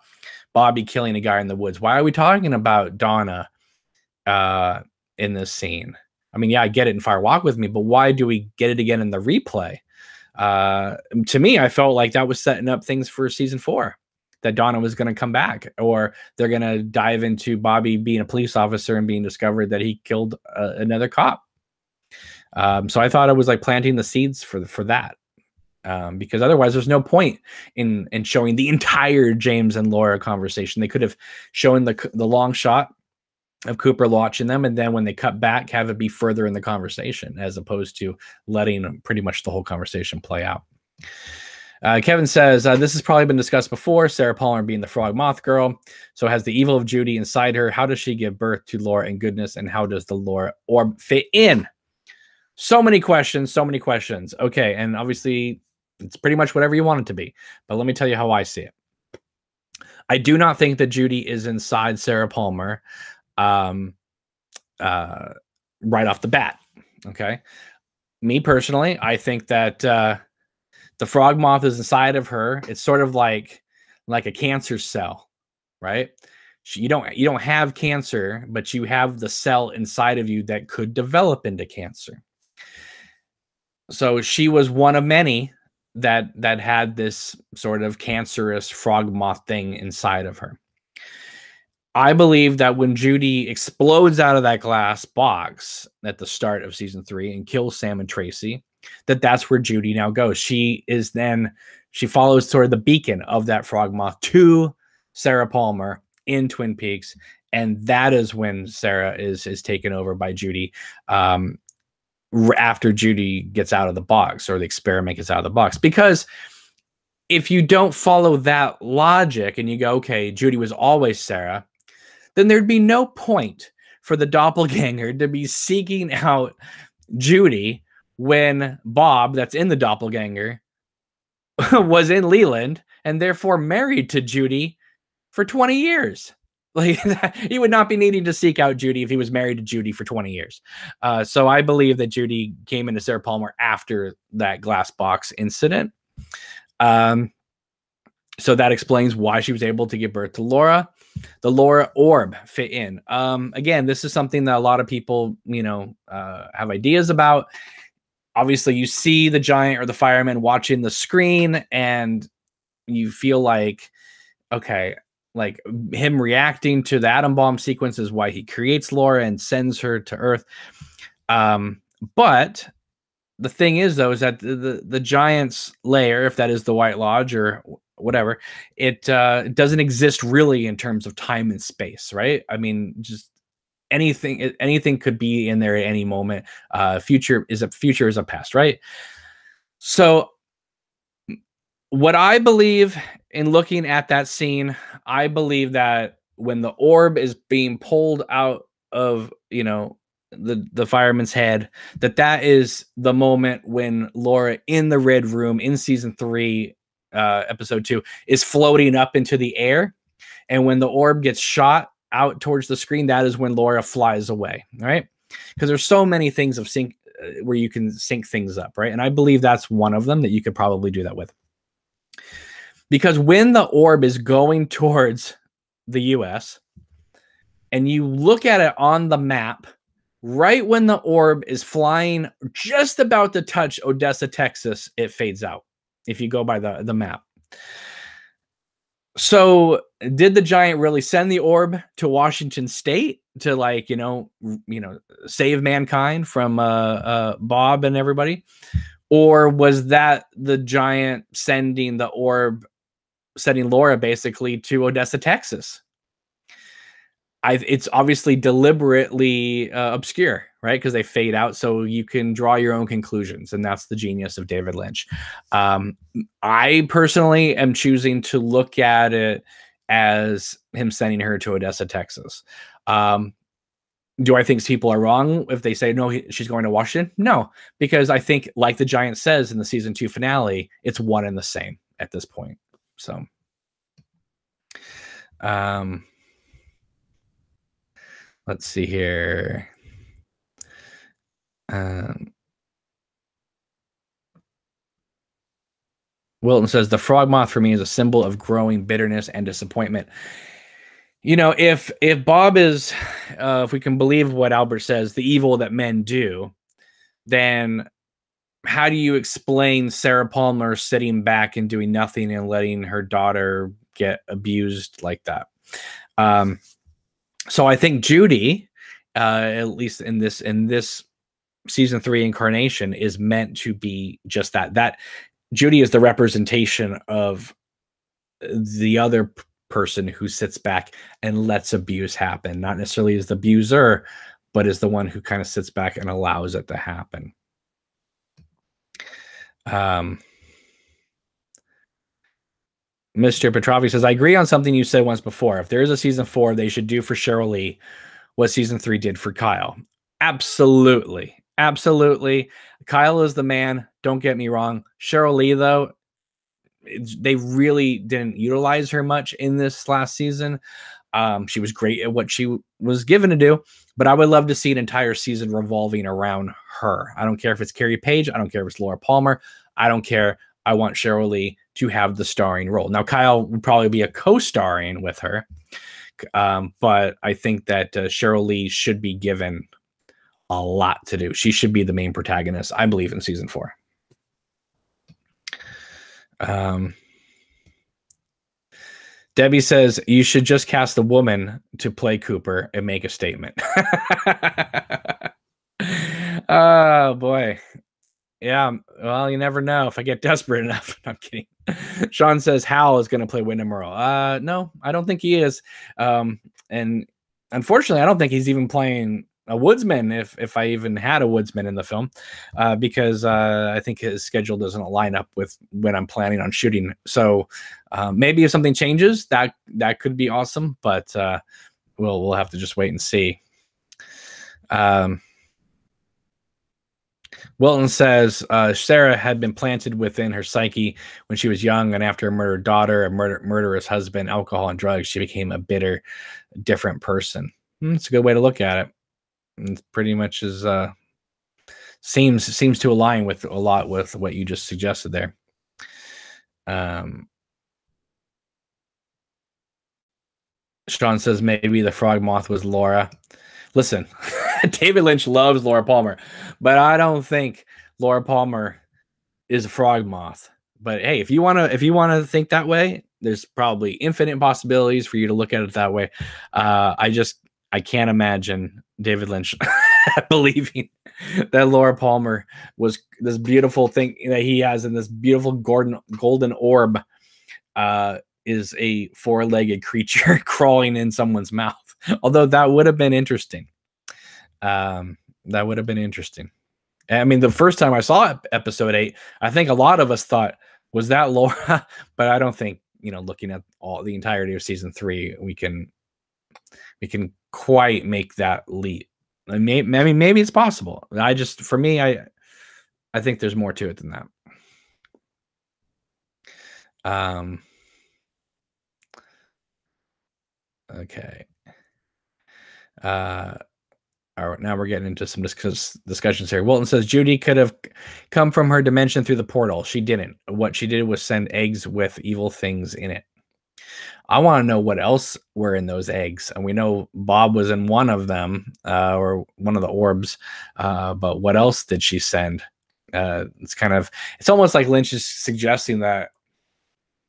Bobby killing a guy in the woods? Why are we talking about Donna in this scene? I mean, yeah, I get it in Fire Walk with Me, but why do we get it again in the replay? To me, I felt like that was setting up things for season 4, that Donna was going to come back, or they're going to dive into Bobby being a police officer and being discovered that he killed another cop. So I thought it was like planting the seeds for that. Because otherwise there's no point in showing the entire James and Laura conversation. They could have shown the long shot of Cooper watching them, and then when they cut back, have it be further in the conversation, as opposed to letting pretty much the whole conversation play out. Kevin says, this has probably been discussed before, Sarah Palmer being the frog moth girl. So has the evil of Judy inside her. How does she give birth to Laura and goodness? And how does the Laura orb fit in? So many questions. Okay, and obviously it's pretty much whatever you want it to be. But let me tell you how I see it. I do not think that Judy is inside Sarah Palmer right off the bat. Okay. Me personally, I think that the frog moth is inside of her. It's sort of like a cancer cell, right? You don't have cancer, but you have the cell inside of you that could develop into cancer. So she was one of many that had this sort of cancerous frog moth thing inside of her. I believe that when Judy explodes out of that glass box at the start of season 3 and kills Sam and Tracy, that's where Judy now goes. She follows toward the beacon of that frog moth to Sarah Palmer in Twin Peaks. And that is when Sarah is taken over by Judy, after Judy gets out of the box, or the experiment gets out of the box. Because if you don't follow that logic and you go, okay, Judy was always Sarah, then there'd be no point for the doppelganger to be seeking out Judy when Bob, that's in the doppelganger, was in Leland and therefore married to Judy for 20 years. Like, he would not be needing to seek out Judy if he was married to Judy for 20 years. So I believe that Judy came into Sarah Palmer after that glass box incident. So that explains why she was able to give birth to Laura. The Laura orb fit in. Again, this is something that a lot of people, have ideas about. Obviously, you see the giant or the fireman watching the screen, and you feel like, okay, like him reacting to the atom bomb sequence is why he creates Laura and sends her to Earth. But the thing is, though, is that the giant's lair, if that is the White Lodge or whatever, it doesn't exist really in terms of time and space, right? I mean, just anything could be in there at any moment. Future is a past, right? So what I believe in looking at that scene, I believe that when the orb is being pulled out of, the fireman's head, that is the moment when Laura in the Red Room in season 3, episode 2, is floating up into the air. And when the orb gets shot out towards the screen, that is when Laura flies away, right? Because there's so many things of sync where you can sync things up, right? And I believe that's one of them that you could probably do that with. Because when the orb is going towards the US and you look at it on the map, right when the orb is flying just about to touch Odessa, Texas, it fades out, if you go by the map. So did the giant really send the orb to Washington State to save mankind from Bob and everybody? Or was that the giant sending the orb, sending Laura basically to Odessa, Texas? It's obviously deliberately obscure, right? Because they fade out, so you can draw your own conclusions, and that's the genius of David Lynch. I personally am choosing to look at it as him sending her to Odessa, Texas. Do I think people are wrong if they say no, she's going to Washington? No, because I think, like the Giant says in the season 2 finale, it's one and the same at this point. So, let's see here. Wilton says the frog moth for me is a symbol of growing bitterness and disappointment. You know, if Bob is, if we can believe what Albert says, the evil that men do, then how do you explain Sarah Palmer sitting back and doing nothing and letting her daughter get abused like that? So I think Judy, at least in this season 3 incarnation, is meant to be just that. That Judy is the representation of the other person who sits back and lets abuse happen, not necessarily as the abuser, but as the one who kind of sits back and allows it to happen. Mr. Petrovi says, I agree on something you said once before. If there is a season 4, they should do for Cheryl Lee what season 3 did for Kyle. Absolutely. Absolutely. Kyle is the man. Don't get me wrong. Cheryl Lee, though, they really didn't utilize her much in this last season. She was great at what she was given to do, but I would love to see an entire season revolving around her. I don't care if it's Carrie Page. I don't care if it's Laura Palmer. I don't care. I want Cheryl Lee to have the starring role. Now, Kyle would probably be a co-starring with her, but I think that Cheryl Lee should be given a lot to do. She should be the main protagonist, I believe, in season 4. Debbie says you should just cast a woman to play Cooper and make a statement. Oh boy. Yeah, well, you never know if I get desperate enough. I'm kidding. Sean says Hal is going to play Wyndham Earl. No, I don't think he is. And unfortunately, I don't think he's even playing a woodsman, if I even had a woodsman in the film, because I think his schedule doesn't line up with when I'm planning on shooting. So maybe if something changes, that could be awesome, but we'll have to just wait and see. Wilton says Sarah had been planted within her psyche when she was young, and after a murdered daughter, a murderous husband, alcohol, and drugs, she became a bitter, different person. It's a good way to look at it. It pretty much is seems to align with a lot with what you just suggested there. Sean says maybe the frog moth was Laura. Listen, David Lynch loves Laura Palmer, but I don't think Laura Palmer is a frog moth. But hey, if you want to think that way, there's probably infinite possibilities for you to look at it that way. I can't imagine David Lynch believing that Laura Palmer was this beautiful thing that he has in this beautiful golden orb is a 4-legged creature crawling in someone's mouth. Although that would have been interesting. That would have been interesting. I mean, the first time I saw episode 8, I think a lot of us thought, was that Laura? But I don't think, looking at the entirety of season 3, we can quite make that leap. I mean, maybe it's possible. For me, I think there's more to it than that. Okay. All right, now we're getting into some discussions here. Wilton says Judy could have come from her dimension through the portal. She didn't. What she did was send eggs with evil things in it. I want to know what else were in those eggs. And we know Bob was in one of them, or one of the orbs. But what else did she send? It's almost like Lynch is suggesting that,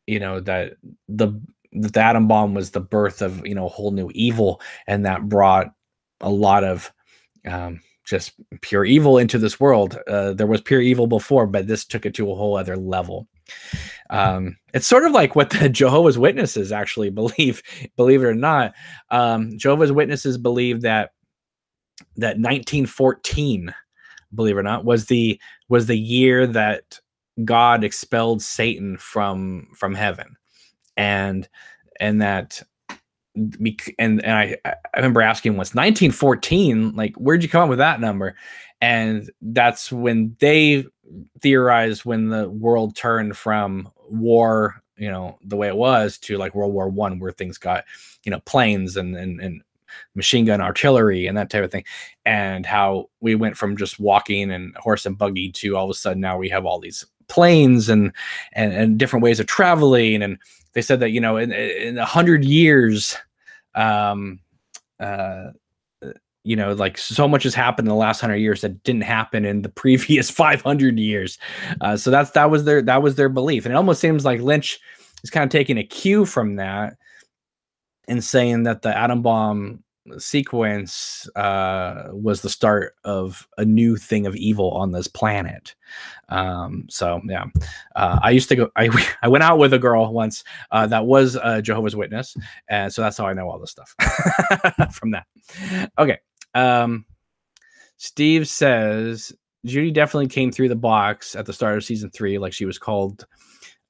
that the atom bomb was the birth of, a whole new evil, and that brought a lot of just pure evil into this world. There was pure evil before, but this took it to a whole other level. It's sort of like what the Jehovah's Witnesses actually believe it or not. Jehovah's Witnesses believe that that 1914, believe it or not, was the year that God expelled Satan from heaven, and that I remember asking once, 1914, like, where'd you come up with that number? And that's when they theorized when the world turned from war, the way it was, to like World War I, where things got, planes and machine gun artillery and that type of thing, and how we went from just walking and horse and buggy to all of a sudden now we have all these planes and different ways of traveling. And they said that, in 100 years, like so much has happened in the last 100 years that didn't happen in the previous 500 years. So that was their belief. And it almost seems like Lynch is kind of taking a cue from that and saying that the atom bomb sequence was the start of a new thing of evil on this planet. So yeah, I used to go. I went out with a girl once that was a Jehovah's Witness, and so that's how I know all this stuff from that. Okay. Steve says Judy definitely came through the box at the start of season 3, like she was called.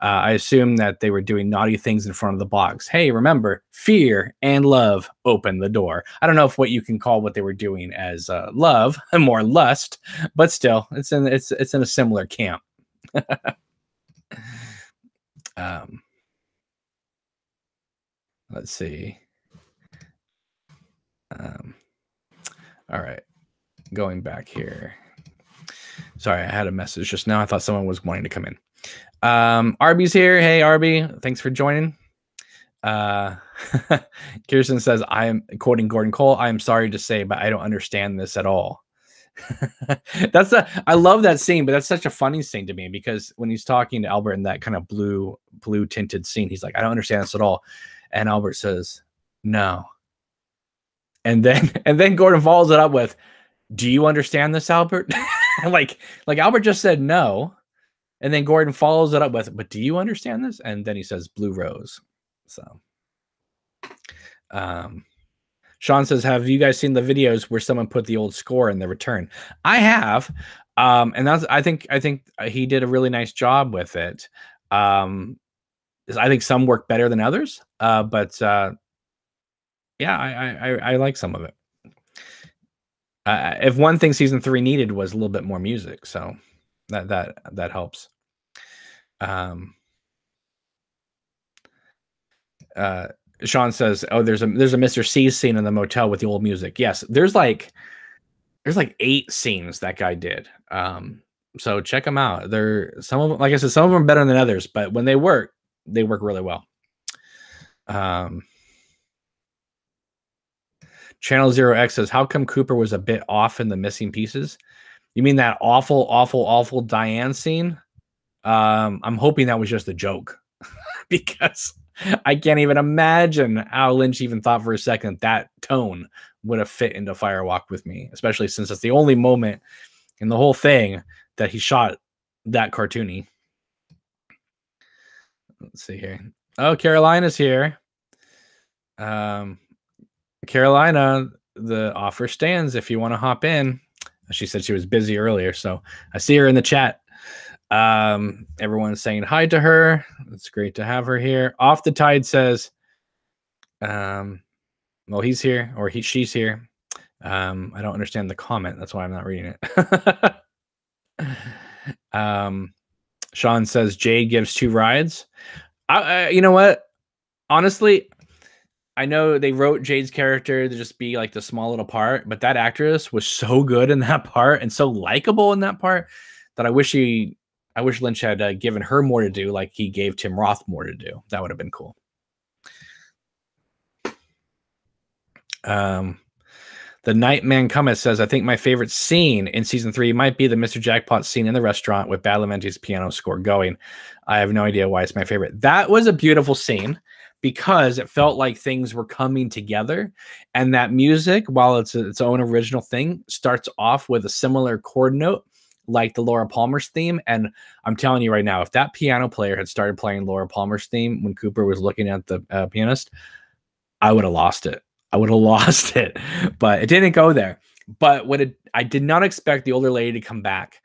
I assume that they were doing naughty things in front of the box. Hey, remember, fear and love open the door. I don't know if what you can call what they were doing as love, more lust, but still, it's in a similar camp. Let's see. All right, going back here. Sorry, I had a message just now. I thought someone was wanting to come in. Arby's here. Hey, Arby, thanks for joining. Kirsten says, I am quoting Gordon Cole. I am sorry to say, but I don't understand this at all. I love that scene, but that's such a funny scene to me, because when he's talking to Albert in that kind of blue tinted scene, he's like, I don't understand this at all. And Albert says, no. And then Gordon follows it up with, do you understand this, Albert? like Albert just said no. And then Gordon follows it up with, but do you understand this? And then he says blue rose. So Sean says, have you guys seen the videos where someone put the old score in the return? I have. And I think he did a really nice job with it. I think some work better than others. But yeah, I like some of it. If one thing season 3 needed was a little bit more music, so that helps. Sean says, oh, there's a Mr. C scene in the motel with the old music. Yes, there's like 8 scenes that guy did. So check them out. Some of them, like I said, some of them are better than others, but when they work really well. Channel 0X says, how come Cooper was a bit off in the missing pieces? You mean that awful Diane scene? I'm hoping that was just a joke because I can't even imagine how Lynch even thought for a second that tone would have fit into Firewalk with Me, especially since it's the only moment in the whole thing that he shot that cartoony. Let's see here. Oh, Carolina's here. Carolina, the offer stands if you want to hop in. She said she was busy earlier, so I see her in the chat. Everyone's saying hi to her. It's great to have her here. Off the Tide says, well, he's here, or she's here. I don't understand the comment. That's why I'm not reading it. Sean says Jade gives 2 rides. You know what? Honestly, I know they wrote Jade's character to just be like the small little part, but that actress was so good in that part and so likable in that part that I wish Lynch had given her more to do, like he gave Tim Roth more to do. That would have been cool. The Nightman Comet says, I think my favorite scene in season 3 might be the Mr. Jackpot scene in the restaurant with Badalamenti's piano score going. I have no idea why it's my favorite. That was a beautiful scene because it felt like things were coming together, and that music, while it's its own original thing, starts off with a similar chord note like the Laura Palmer's theme. And I'm telling you right now, if that piano player had started playing Laura Palmer's theme when Cooper was looking at the pianist, I would have lost it. But it didn't go there. But I did not expect the older lady to come back,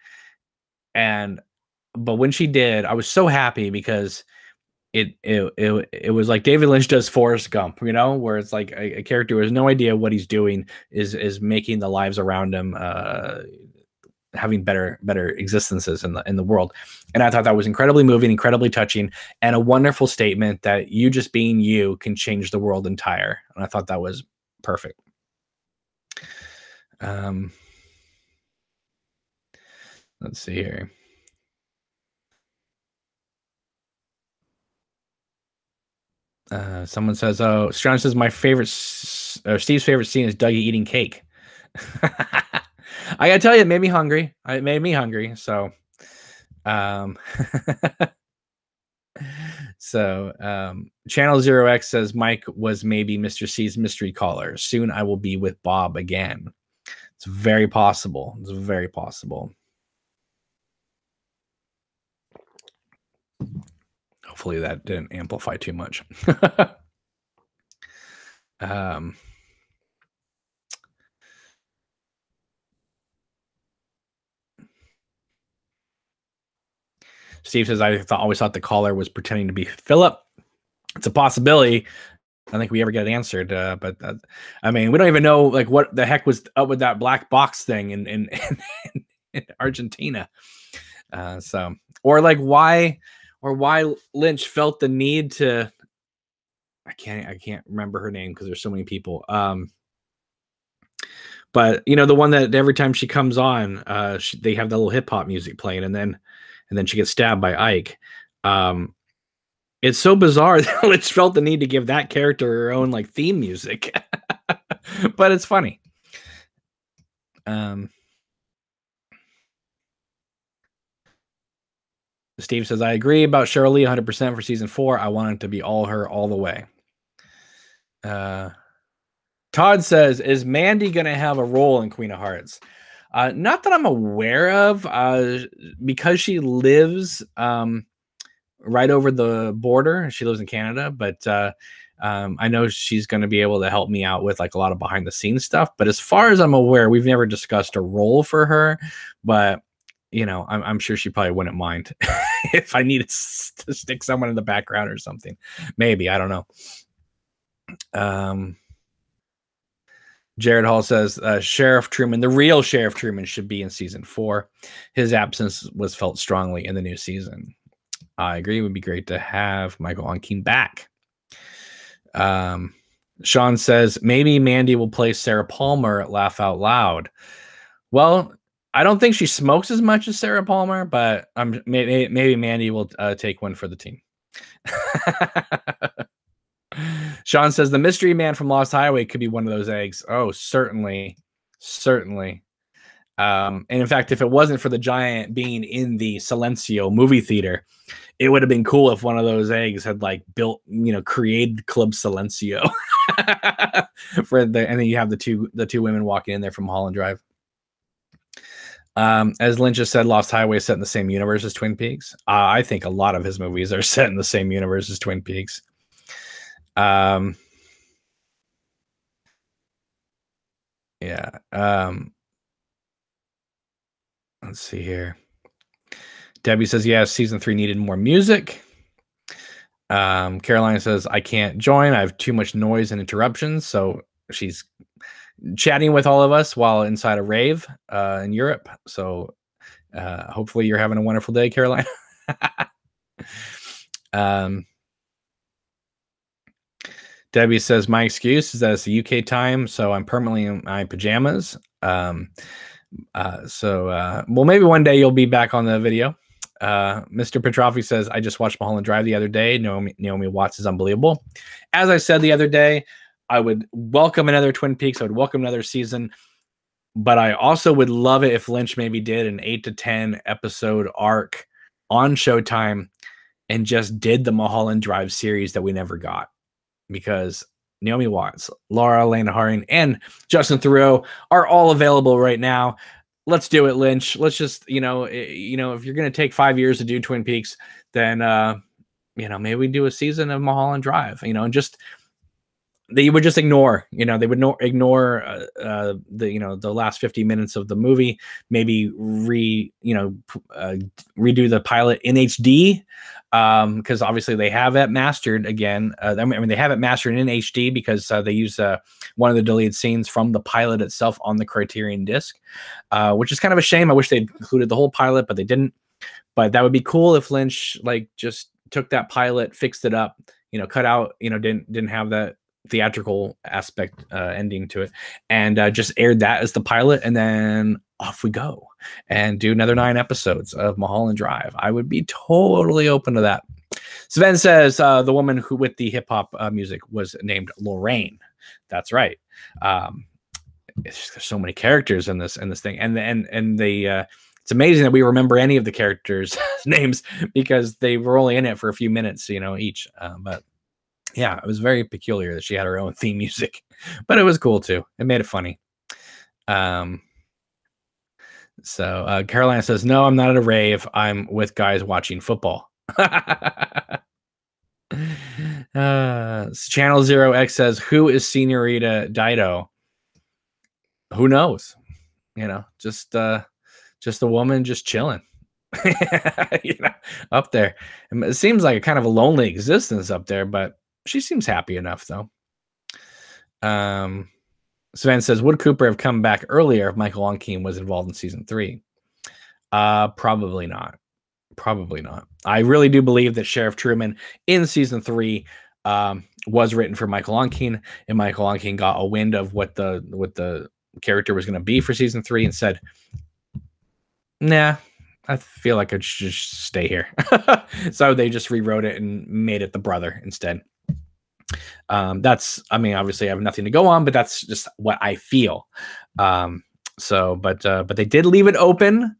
but when she did, I was so happy because it was like David Lynch does Forrest Gump, where it's like a character who has no idea what he's doing is making the lives around him having better existences in the world. And I thought that was incredibly moving, incredibly touching, and a wonderful statement that you just being you can change the world entire. And I thought that was perfect. Let's see here. Someone says, "Oh, Strong says my favorite, Steve's favorite scene is Dougie eating cake." I gotta tell you, it made me hungry. It made me hungry. So, Channel Zero X says Mike was maybe Mr. C's mystery caller. Soon I will be with Bob again. It's very possible. It's very possible. Hopefully that didn't amplify too much. Steve says, I always thought the caller was pretending to be Philip. It's a possibility. I don't think we ever get it answered. But I mean, we don't even know like what the heck was up with that black box thing in Argentina. Or why Lynch felt the need to. I can't remember her name because there's so many people. But the one that every time she comes on, they have the little hip hop music playing, and then she gets stabbed by Ike. It's so bizarre that Lynch felt the need to give that character her own theme music, but it's funny. Steve says, I agree about Cheryl Lee 100% for season 4. I want it to be all her all the way. Todd says, is Mandy going to have a role in Queen of Hearts? Not that I'm aware of, because she lives right over the border. She lives in Canada, but I know she's going to be able to help me out with a lot of behind the scenes stuff. But as far as I'm aware, we've never discussed a role for her. But I'm sure she probably wouldn't mind if I needed to stick someone in the background or something. Maybe, I don't know. Jared Hall says Sheriff Truman, the real Sheriff Truman, should be in season 4. His absence was felt strongly in the new season. I agree. It would be great to have Michael Onkeen back. Sean says maybe Mandy will play Sarah Palmer at Laugh Out Loud. Well, I don't think she smokes as much as Sarah Palmer, but maybe Mandy will take one for the team. Sean says the mystery man from Lost Highway could be one of those eggs. Oh, certainly. And in fact, if it wasn't for the giant being in the Silencio movie theater, it would have been cool if one of those eggs had created Club Silencio. And then you have the two women walking in there from Mulholland Drive. As Lynch just said, Lost Highway is set in the same universe as Twin Peaks. I think a lot of his movies are set in the same universe as Twin Peaks. Yeah. Let's see here. Debbie says, yeah, season 3 needed more music. Caroline says, I can't join. I have too much noise and interruptions. So she's chatting with all of us while inside a rave in Europe. So hopefully you're having a wonderful day, Caroline. Debbie says, my excuse is that it's the UK time, so I'm permanently in my pajamas. Well, maybe one day you'll be back on the video. Mr. Petrofsky says, I just watched Mulholland Drive the other day. Naomi Watts is unbelievable. As I said the other day, I would welcome another Twin Peaks. I would welcome another season. But I also would love it if Lynch maybe did an 8 to 10 episode arc on Showtime and just did the Mulholland Drive series that we never got. Because Naomi Watts, Laura Elena Harding, and Justin Theroux are all available right now. Let's do it, Lynch. Let's just, if you're going to take 5 years to do Twin Peaks, then, maybe we do a season of Mulholland Drive, and just they would just ignore, they would ignore the last 50 minutes of the movie, maybe redo the pilot in HD, because obviously they have it mastered again. They have it mastered in HD because they use one of the deleted scenes from the pilot itself on the Criterion disc, which is kind of a shame. I wish they'd included the whole pilot, but they didn't. But that would be cool if Lynch just took that pilot, fixed it up, cut out, didn't have that theatrical aspect ending to it, and just aired that as the pilot, and then off we go and do another 9 episodes of Mulholland Drive. I would be totally open to that. Sven says the woman who with the hip hop music was named Lorraine. That's right. There's so many characters in this thing, and they it's amazing that we remember any of the characters' names because they were only in it for a few minutes, each. But yeah, it was very peculiar that she had her own theme music, but it was cool too. It made it funny. So Carolina says, "No, I'm not at a rave. I'm with guys watching football." Channel 0X says, "Who is Senorita Dido?" Who knows? Just a woman just chilling, up there. It seems like a kind of a lonely existence up there, but she seems happy enough, though. Sven says, would Cooper have come back earlier if Michael Onkeen was involved in season 3? Probably not. Probably not. I really do believe that Sheriff Truman in season 3 was written for Michael Onkeen, and Michael Onkeen got a wind of what the character was going to be for season 3 and said, nah, I feel like I should just stay here. So they just rewrote it and made it the brother instead. Obviously I have nothing to go on, but that's just what I feel. But they did leave it open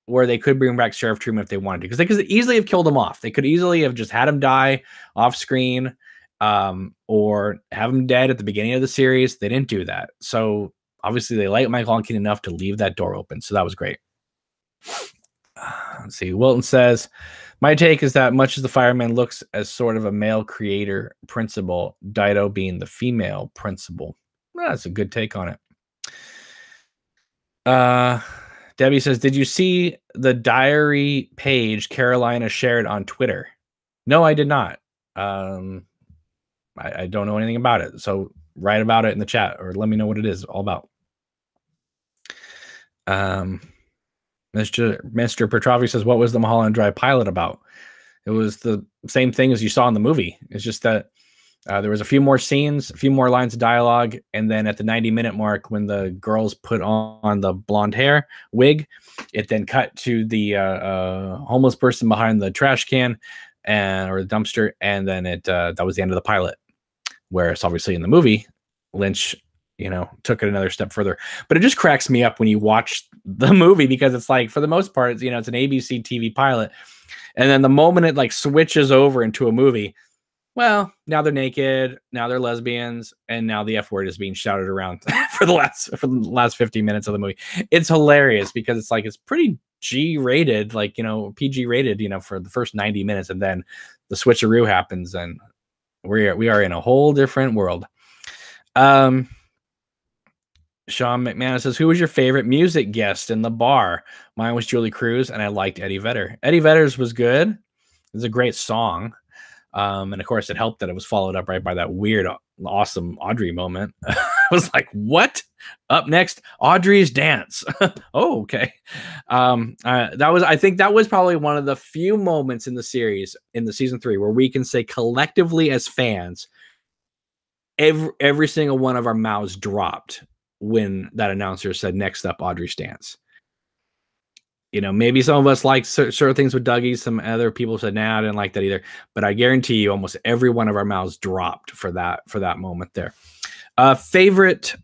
where they could bring back Sheriff Truman if they wanted to, because they could easily have killed him off. They could easily have just had him die off screen, or have him dead at the beginning of the series. They didn't do that. So obviously they like Michael Onkeen enough to leave that door open. So that was great. Let's see. Wilton says, my take is that much as the fireman looks as sort of a male creator principal, Dido being the female principal. Well, that's a good take on it. Debbie says, did you see the diary page Carolina shared on Twitter? No, I did not. I don't know anything about it. So write about it in the chat or let me know what it is all about. Mr. Petrovi says, what was the Mulholland Drive pilot about? It was the same thing as you saw in the movie. It's just that there was a few more scenes, a few more lines of dialogue, and then at the 90-minute mark, when the girls put on the blonde hair wig, it then cut to the homeless person behind the trash can or the dumpster, and then that was the end of the pilot. Whereas obviously in the movie, Lynch took it another step further. But it just cracks me up when you watch the movie, because it's like, for the most part, it's an ABC TV pilot. And then the moment it switches over into a movie, well, now they're naked, now they're lesbians, and now the F word is being shouted around for the last 50 minutes of the movie. It's hilarious because it's pretty G-rated, PG-rated, for the first 90 minutes, and then the switcheroo happens, and we are in a whole different world. Sean McManus says, who was your favorite music guest in the bar? Mine was Julie Cruz, and I liked Eddie Vedder. Eddie Vedder's was good. It was a great song. And of course, it helped that it was followed up right by that weird, awesome Audrey moment. I was like, what? Up next, Audrey's dance. Oh, okay. I think that was probably one of the few moments in the series, in the season 3, where we can say collectively as fans, every single one of our mouths dropped when that announcer said, next up, Audrey's dance. Maybe some of us like certain things with Dougie. Some other people said, nah, I didn't like that either. But I guarantee you almost every one of our mouths dropped for that moment there. Favorite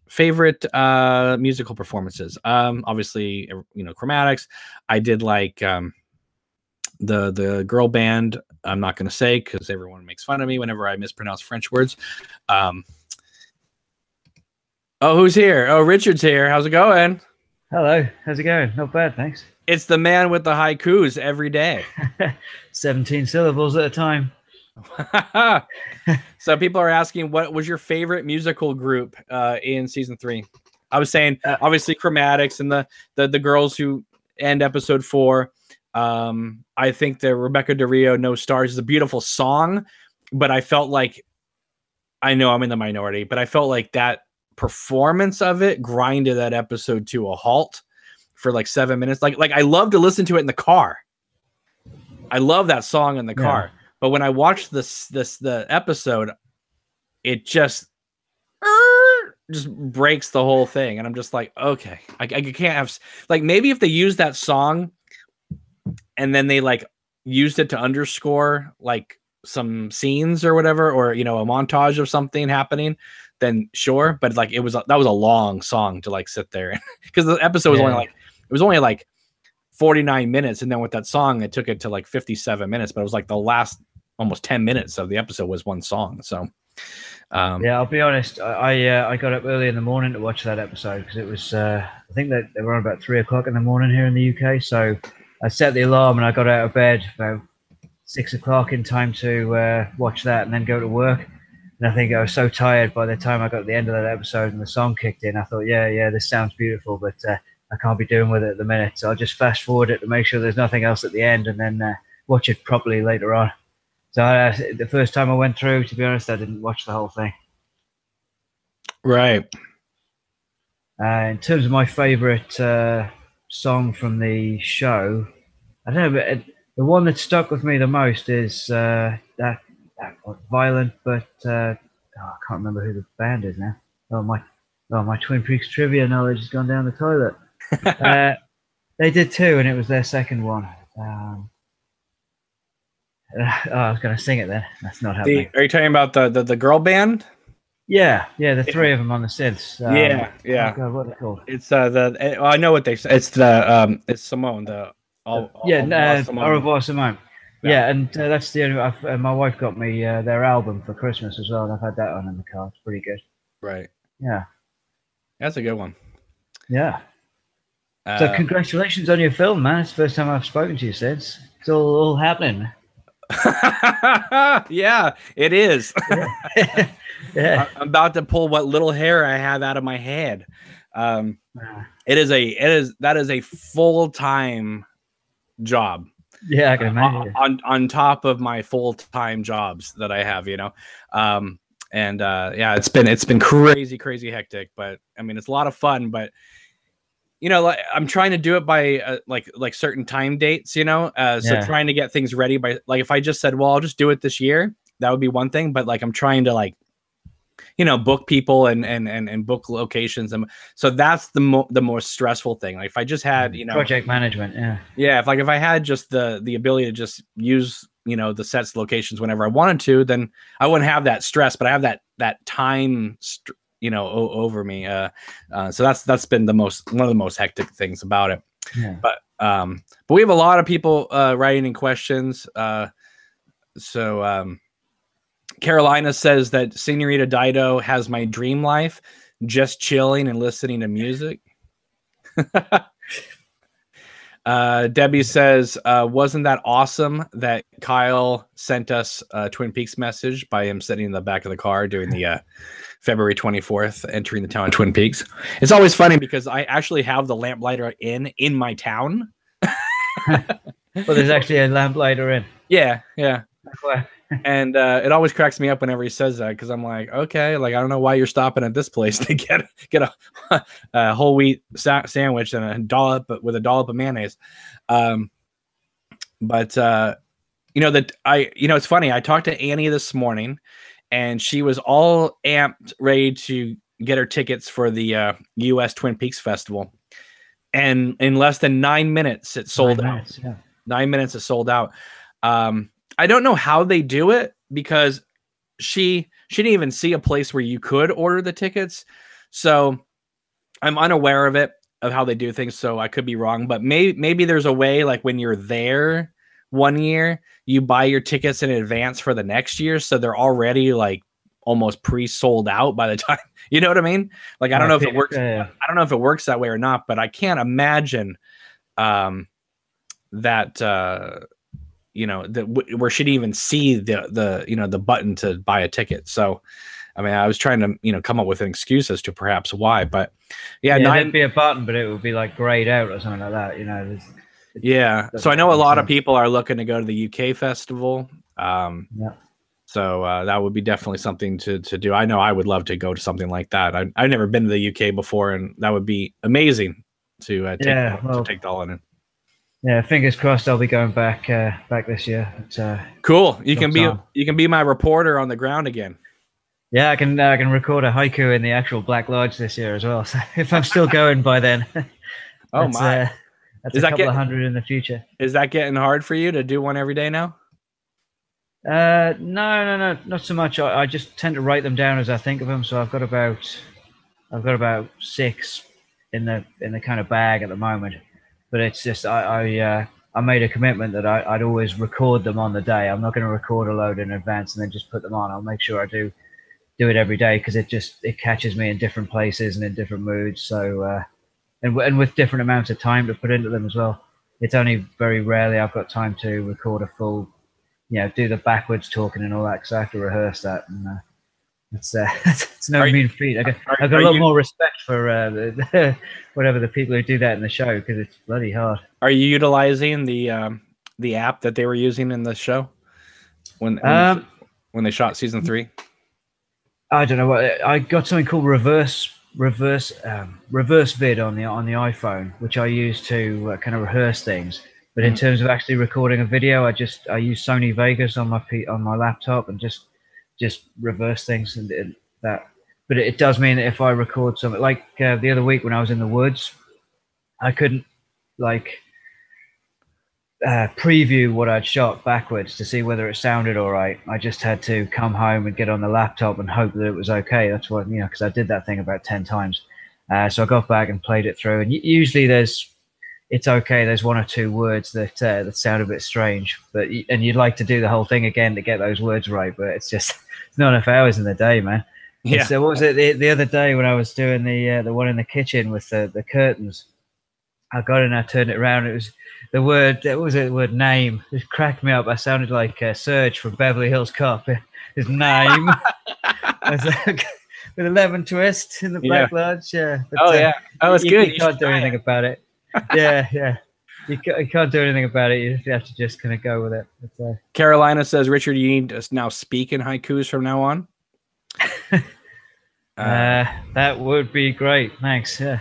musical performances. Obviously, Chromatics. I did like the girl band. I'm not going to say because everyone makes fun of me whenever I mispronounce French words. Oh, who's here? Oh, Richard's here. How's it going? Hello. How's it going? Not bad, thanks. It's the man with the haikus every day. 17 syllables at a time. So people are asking, what was your favorite musical group in season 3? I was saying obviously Chromatics and the girls who end episode 4. I think the Rebecca Del Rio No Stars is a beautiful song, but I felt like, I know I'm in the minority, but I felt like that performance of it grinded that episode to a halt for like 7 minutes. Like I love to listen to it in the car. I love that song in the car. But when I watched the episode, it just breaks the whole thing, and I'm just like, okay, I can't have, like, maybe if they use that song and then they like used it to underscore like some scenes or whatever, or a montage of something happening, then sure. But like that was a long song to like sit there, because the episode was only like 49 minutes, and then with that song it took it to like 57 minutes, but it was like the last almost 10 minutes of the episode was one song. So I'll be honest, I got up early in the morning to watch that episode, because it was I think that they were on about 3 o'clock in the morning here in the UK. So I set the alarm and I got out of bed about 6 o'clock in time to watch that and then go to work. And I think I was so tired by the time I got to the end of that episode and the song kicked in. I thought, yeah, this sounds beautiful, but I can't be doing with it at the minute. So I'll just fast forward it to make sure there's nothing else at the end, and then watch it properly later on. So the first time I went through, to be honest, I didn't watch the whole thing. Right. In terms of my favorite song from the show, I don't know, but the one that stuck with me the most is that Violent, but I can't remember who the band is now. My Twin Peaks trivia knowledge has gone down the toilet. They did 2, and it was their second one. I was going to sing it then. That's not happening. Are you talking about the girl band? Yeah, the 3 of them on the synths. Yeah. Oh God, what are they called? It's I know what they say. It's it's Simone. Au revoir, Simone. Yeah, and that's the only. My wife got me their album for Christmas as well, and I've had that on in the car. It's pretty good. Right. Yeah. That's a good one. Yeah. So congratulations on your film, man. It's the first time I've spoken to you since. It's all happening. Yeah, it is. Yeah. I'm about to pull what little hair I have out of my head. That is a full-time job. Yeah, I can imagine. On top of my full-time jobs that I have, it's been crazy hectic, but I mean, it's a lot of fun. But like, I'm trying to do it by like certain time dates, so trying to get things ready by, like, if I just said, well, I'll just do it this year, that would be one thing. But like, I'm trying to like, book people and book locations, and so that's the most stressful thing. Like, if I just had project management, if I had just the ability to just use the sets, locations whenever I wanted to, then I wouldn't have that stress. But I have that time over me. So that's been one of the most hectic things about it. Yeah. But we have a lot of people writing in questions. Carolina says that Senorita Dido has my dream life, just chilling and listening to music. Debbie says, wasn't that awesome that Kyle sent us a Twin Peaks message by him sitting in the back of the car doing the February 24th, entering the town of Twin Peaks? It's always funny because I actually have the lamplighter in my town. Well, there's actually a lamplighter in. Yeah. And it always cracks me up whenever he says that, because I'm like, okay, like, I don't know why you're stopping at this place to get a whole wheat sandwich and a dollop of mayonnaise. It's funny. I talked to Annie this morning, and she was all amped, ready to get her tickets for the U.S. Twin Peaks Festival, and in less than 9 minutes, it sold out. 9 minutes, it sold out. I don't know how they do it, because she didn't even see a place where you could order the tickets. So I'm unaware of how they do things. So I could be wrong, but maybe there's a way, like, when you're there one year, you buy your tickets in advance for the next year. So they're already like almost pre-sold out by the time, you know what I mean? Like, I don't know if it works. I don't know if it works that way or not, but I can't imagine that, where she didn't even see the button to buy a ticket. So, I mean, I was trying to, come up with an excuse as to perhaps why, but yeah, there'd be a button, but it would be like grayed out or something like that. Yeah. So I know a lot of people are looking to go to the UK festival. Yeah. So that would be definitely something to do. I know I would love to go to something like that. I've never been to the UK before, and that would be amazing to take it all in. Yeah, fingers crossed. I'll be going back this year. Cool. You can be my reporter on the ground again. Yeah, I can record a haiku in the actual Black Lodge this year as well. So if I'm still going by then, oh my, that's a couple of hundred in the future. Is that getting hard for you to do one every day now? No, not so much. I just tend to write them down as I think of them. So I've got about 6 in the kind of bag at the moment. But it's just I made a commitment that I'd always record them on the day. I'm not going to record a load in advance and then just put them on. I'll make sure I do it every day because it catches me in different places and in different moods. So and with different amounts of time to put into them as well. It's only very rarely I've got time to record a full, do the backwards talking and all that because I have to rehearse that. And it's no mean feat. I've got a lot more respect for whatever the people who do that in the show because it's bloody hard. Are you utilizing the app that they were using in the show when they shot season 3? I don't know what I got something called reverse vid on the iPhone, which I use to kind of rehearse things. But in terms of actually recording a video, I use Sony Vegas on my laptop and just reverse things and that. But it does mean that if I record something like the other week when I was in the woods, I couldn't preview what I'd shot backwards to see whether it sounded all right. I just had to come home and get on the laptop and hope that it was okay. That's what, because I did that thing about 10 times. So I got back and played it through. And usually it's okay. There's 1 or 2 words that sound a bit strange, and you'd like to do the whole thing again to get those words right, but it's not enough hours in the day, man. Yeah. So what was it the other day when I was doing the one in the kitchen with the curtains? I got in, I turned it around. It was the word. What was it? The word name. It cracked me up. I sounded like Serge from Beverly Hills Cop. His name. With 11 twists in the Black Lodge. Yeah. But, yeah. Oh, it's good. You can't do anything about it. Yeah. You can't do anything about it. You have to just kind of go with it. But, Carolina says, Richard, you need to now speak in haikus from now on. That would be great. Thanks. Yeah.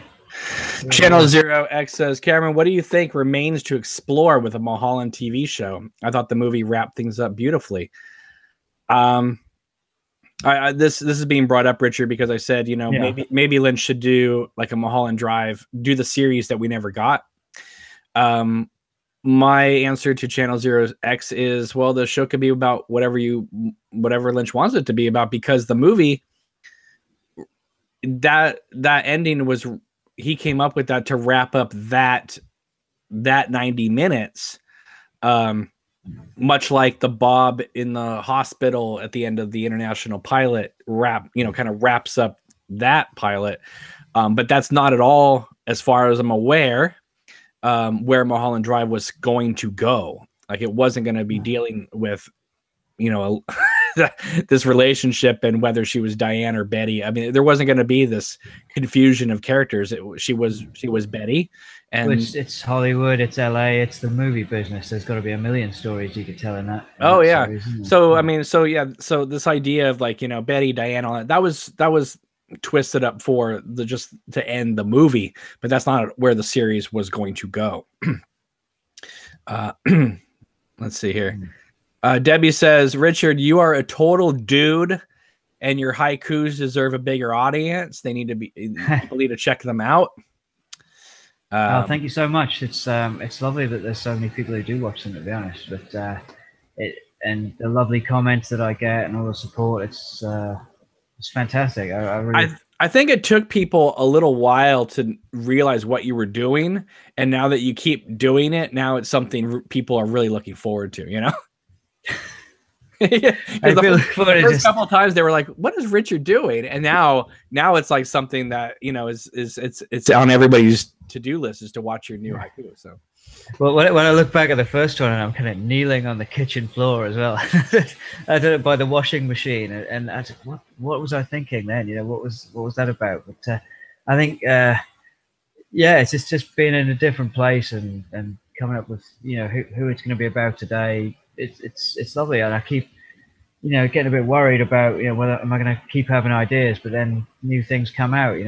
Channel 0X says, Cameron, what do you think remains to explore with a Mulholland TV show? I thought the movie wrapped things up beautifully. This is being brought up, Richard, because I said, maybe Lynch should do like a Mulholland Drive, do the series that we never got. My answer to Channel 0X is, well, the show could be about whatever Lynch wants it to be about, because the movie, that ending was, he came up with that to wrap up that 90 minutes, much like the Bob in the hospital at the end of the international pilot kind of wraps up that pilot. But that's not at all, as far as I'm aware, where Mulholland Drive was going to go. Like, it wasn't going to be dealing with, this relationship and whether she was Diane or Betty. I mean, there wasn't going to be this confusion of characters. She was Betty, and it's Hollywood, it's LA, it's the movie business. There's got to be a million stories you could tell in that. Oh yeah. Series, so this idea of Betty, Diane, all that was twisted up for just to end the movie, but that's not where the series was going to go. Let's see here. Debbie says, Richard, you are a total dude and your haikus deserve a bigger audience. They need to be, people need to check them out. Thank you so much. It's lovely that there's so many people who do watch them, to be honest, but and the lovely comments that I get and all the support, it's fantastic. I think it took people a little while to realize what you were doing, and now that you keep doing it, now it's something people are really looking forward to, the first couple of times they were like, what is Richard doing? And now it's like something that is it's on everybody's to-do list, is to watch your new haiku. So Well, when I look back at the first one, and I'm kind of kneeling on the kitchen floor as well, I did it by the washing machine, and I just, what was I thinking then? You know, what was that about? But I think, yeah, it's just being in a different place and coming up with who it's going to be about today. It's lovely, and I keep getting a bit worried about whether am I going to keep having ideas, but then new things come out.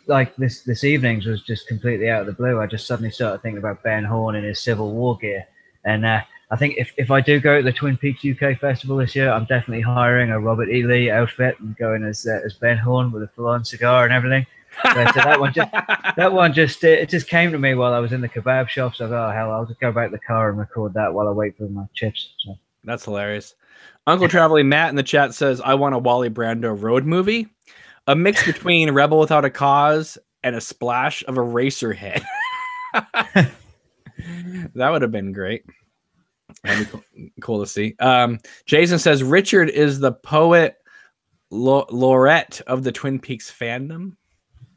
Like this evening's was just completely out of the blue. I just suddenly started thinking about Ben Horne in his Civil War gear, and I think if I do go to the Twin Peaks UK Festival this year, I'm definitely hiring a Robert E. Lee outfit and going as Ben Horne with a full-on cigar and everything. But that one just came to me while I was in the kebab shop. So I thought, oh hell, I'll just go back to the car and record that while I wait for my chips. So. That's hilarious. Uncle Traveling Matt in the chat says, I want a Wally Brando road movie. A mix between Rebel Without a Cause and a splash of Eraserhead. That would have been great. That'd be cool to see. Jason says, Richard is the poet laureate of the Twin Peaks fandom.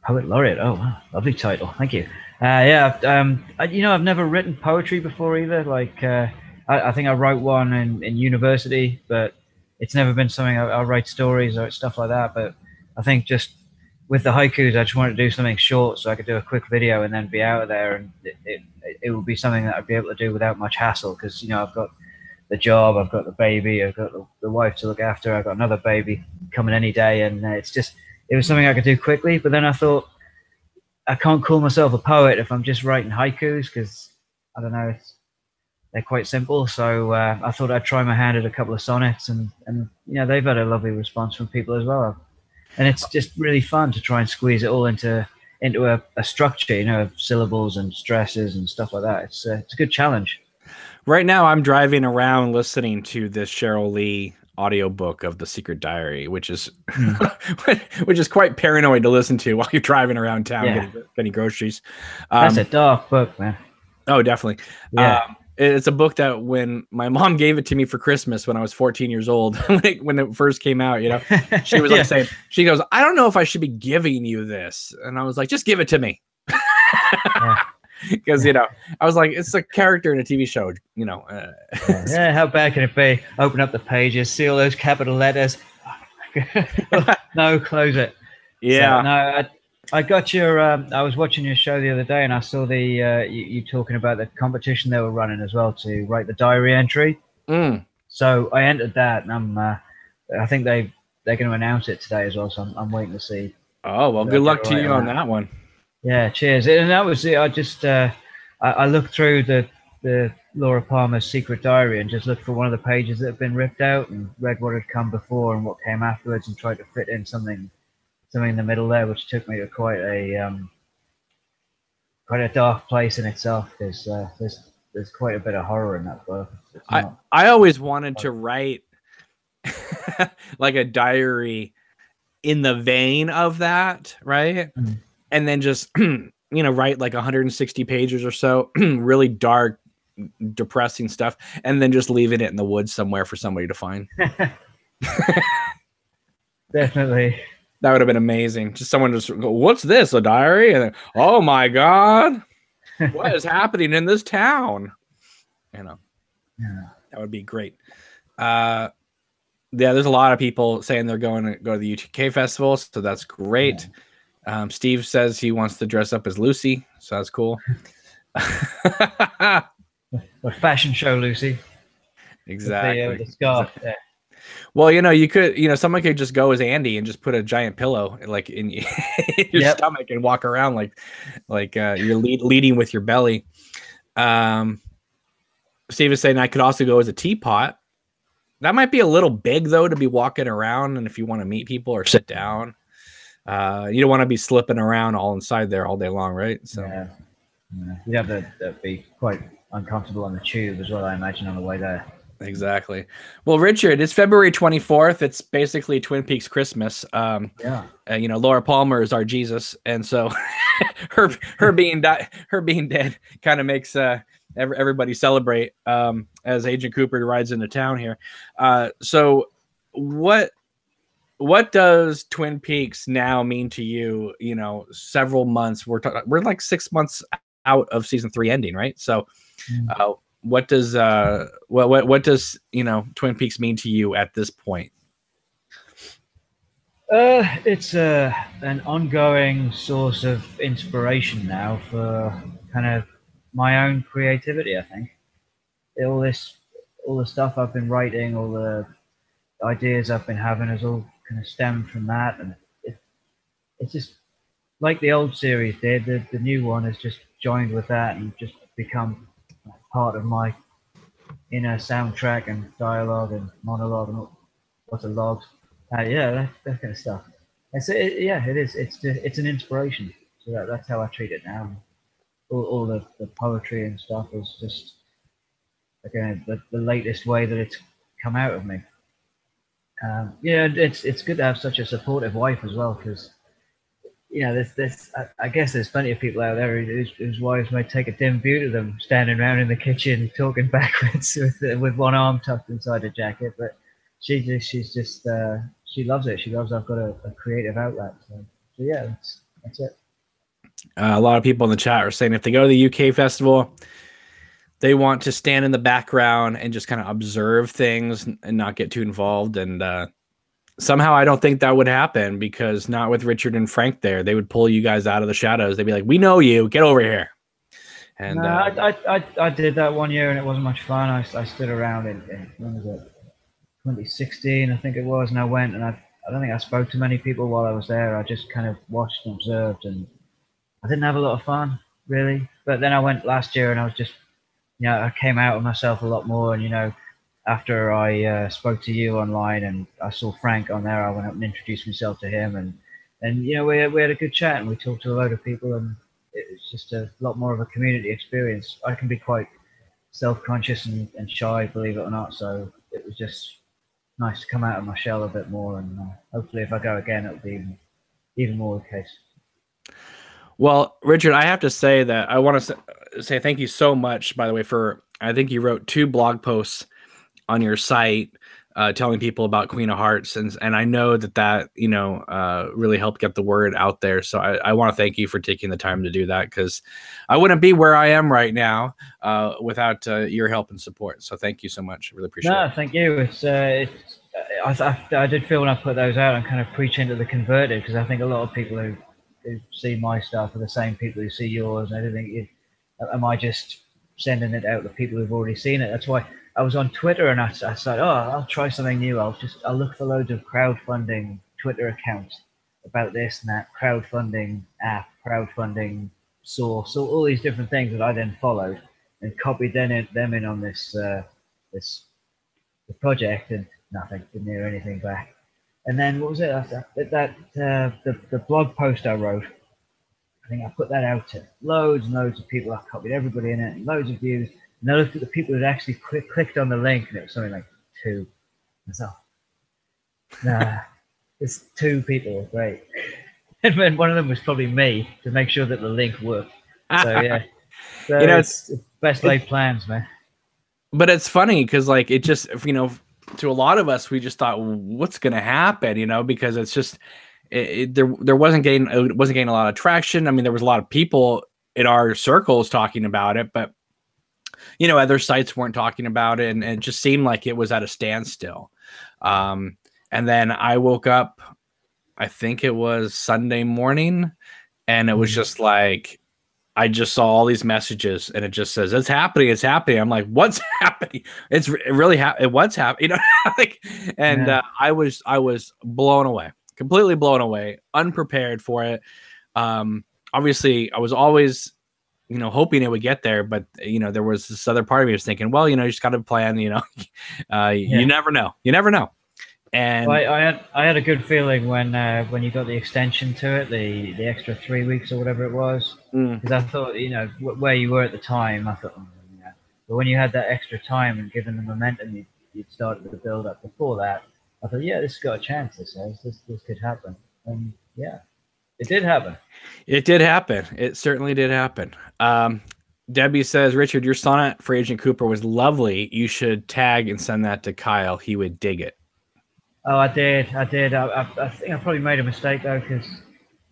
Poet laureate. Oh, wow. Lovely title. Thank you. Yeah, I've never written poetry before either. Like, I think I wrote one in university, but it's never been something I write stories or stuff like that. But I think just with the haikus, I just wanted to do something short so I could do a quick video and then be out of there. And it would be something that I'd be able to do without much hassle because, I've got the job, I've got the baby, I've got the wife to look after, I've got another baby coming any day. And it was something I could do quickly. But then I thought, I can't call myself a poet if I'm just writing haikus because, I don't know, they're quite simple. So I thought I'd try my hand at a couple of sonnets and they've had a lovely response from people as well. And it's just really fun to try and squeeze it all into a structure, of syllables and stresses and stuff like that. It's a good challenge. Right now, I'm driving around listening to this Cheryl Lee audiobook of The Secret Diary, which is quite paranoid to listen to while you're driving around town getting groceries. That's a dark book, man. Oh, definitely. Yeah. It's a book that when my mom gave it to me for Christmas when I was 14 years old, when it first came out, she was like saying, she goes, I don't know if I should be giving you this. And I was like, just give it to me. Because, I was like, it's a character in a TV show, Yeah, how bad can it be? Open up the pages, see all those capital letters. No, close it. Yeah. So, no, I got your. I was watching your show the other day, and I saw you talking about the competition they were running as well to write the diary entry. So I entered that, and I think they're going to announce it today as well. So I'm waiting to see. Oh well, good luck to you on that one. Yeah, cheers. And that was it. I just I looked through the Laura Palmer's Secret Diary and just looked for one of the pages that had been ripped out and read what had come before and what came afterwards and tried to fit in something in the middle there, which took me to quite a dark place in itself. There's quite a bit of horror in that book. I always wanted to write like a diary in the vein of that, right? Mm-hmm. And then just write like 160 pages or so, really dark, depressing stuff, and then just leaving it in the woods somewhere for somebody to find. Definitely. That would have been amazing. Just someone just go, what's this, a diary? And then, oh my God, what is happening in this town? That would be great. Yeah, there's a lot of people saying they're going to go to the UK festival, so that's great. Yeah. Steve says he wants to dress up as Lucy, so that's cool. A fashion show, Lucy. Exactly. With the scarf. Exactly. Yeah. Well, you could, someone could just go as Andy and just put a giant pillow like in your stomach and walk around like you're leading with your belly. Steve is saying I could also go as a teapot. That might be a little big though to be walking around, and if you want to meet people or sit down, you don't want to be slipping around all inside there all day long, right? So you'd have to be quite uncomfortable on the tube as well, I imagine, on the way there. Exactly. Well, Richard, it's February 24th. It's basically Twin Peaks Christmas. Laura Palmer is our Jesus, and so her being dead kind of makes everybody celebrate as Agent Cooper rides into town here. So what does Twin Peaks now mean to you? Several months. We're like 6 months out of season 3 ending, right? So what does what does Twin Peaks mean to you at this point? It's an ongoing source of inspiration now for kind of my own creativity. I think all the stuff I've been writing, all the ideas I've been having, has all kind of stemmed from that, and it's just like the old series did. The new one has just joined with that and just become part of my inner soundtrack and dialogue and monologue and lots of logs. Yeah, that kind of stuff. It is. It's an inspiration. So that's how I treat it now. All the poetry and stuff is just again the latest way that it's come out of me. It's good to have such a supportive wife as well, because I guess there's plenty of people out there whose wives may take a dim view to them standing around in the kitchen talking backwards with one arm tucked inside a jacket, but she loves it. She loves I've got a creative outlet. So yeah, that's it. A lot of people in the chat are saying if they go to the UK festival, they want to stand in the background and just kind of observe things and not get too involved. And somehow I don't think that would happen, because not with Richard and Frank there. They would pull you guys out of the shadows. They'd be like, we know you, get over here. And no, I did that one year and it wasn't much fun. I stood around in when was it? 2016, I think it was, and I went and I don't think I spoke to many people while I was there. I just kind of watched and observed, and I didn't have a lot of fun really. But then I went last year and I was just, I came out of myself a lot more. And after I spoke to you online and I saw Frank on there, I went up and introduced myself to him, and we had a good chat and we talked to a load of people, and it was just a lot more of a community experience. I can be quite self-conscious and shy, believe it or not, so it was just nice to come out of my shell a bit more, and hopefully if I go again it'll be even more the case. Well, Richard, I have to say that I want to say thank you so much, by the way, for I think you wrote 2 blog posts on your site telling people about Queen of Hearts, and I know that really helped get the word out there. So I want to thank you for taking the time to do that, because I wouldn't be where I am right now without your help and support. So thank you so much. I really appreciate it. No, thank you. I did feel when I put those out, I'm kind of preaching to the converted, because I think a lot of people who see my stuff are the same people who see yours, and I think, am I just sending it out to people who've already seen it? That's why I was on Twitter and I said, I'll try something new. I'll look for loads of crowdfunding Twitter accounts about this and that, crowdfunding app, crowdfunding source, so all these different things that I then followed and copied them in on this the project, and nothing, didn't hear anything back. And then what was it after that? The blog post I wrote, I think I put that out to loads and loads of people. I copied everybody in it, and loads of views. And I looked at the people that actually clicked on the link, and it was something like 2. And so, nah, it's 2 people, great. And then one of them was probably me, to make sure that the link worked. So yeah, so it's best laid plans, man. But it's funny because it just to a lot of us, we just thought, what's going to happen, because it's just there wasn't getting a lot of traction. I mean, there was a lot of people in our circles talking about it, but other sites weren't talking about it, and it just seemed like it was at a standstill. And then I woke up, I think it was Sunday morning, and it was just like, I just saw all these messages, and it just says, it's happening. I'm like, what's happening? It's really happening. What's happening? I was blown away, completely blown away, unprepared for it. Obviously I was always, hoping it would get there, but there was this other part of me was thinking, well, you just got to plan, you never know. And I had a good feeling when you got the extension to it, the extra 3 weeks or whatever it was, because I thought, where you were at the time, I thought, but when you had that extra time and given the momentum you'd started the build up before that, I thought, yeah, this has got a chance. This could happen, and yeah, it did happen. It did happen. It certainly did happen. Debbie says, Richard, your sonnet for Agent Cooper was lovely. You should tag and send that to Kyle. He would dig it. Oh, I did. I think I probably made a mistake though, because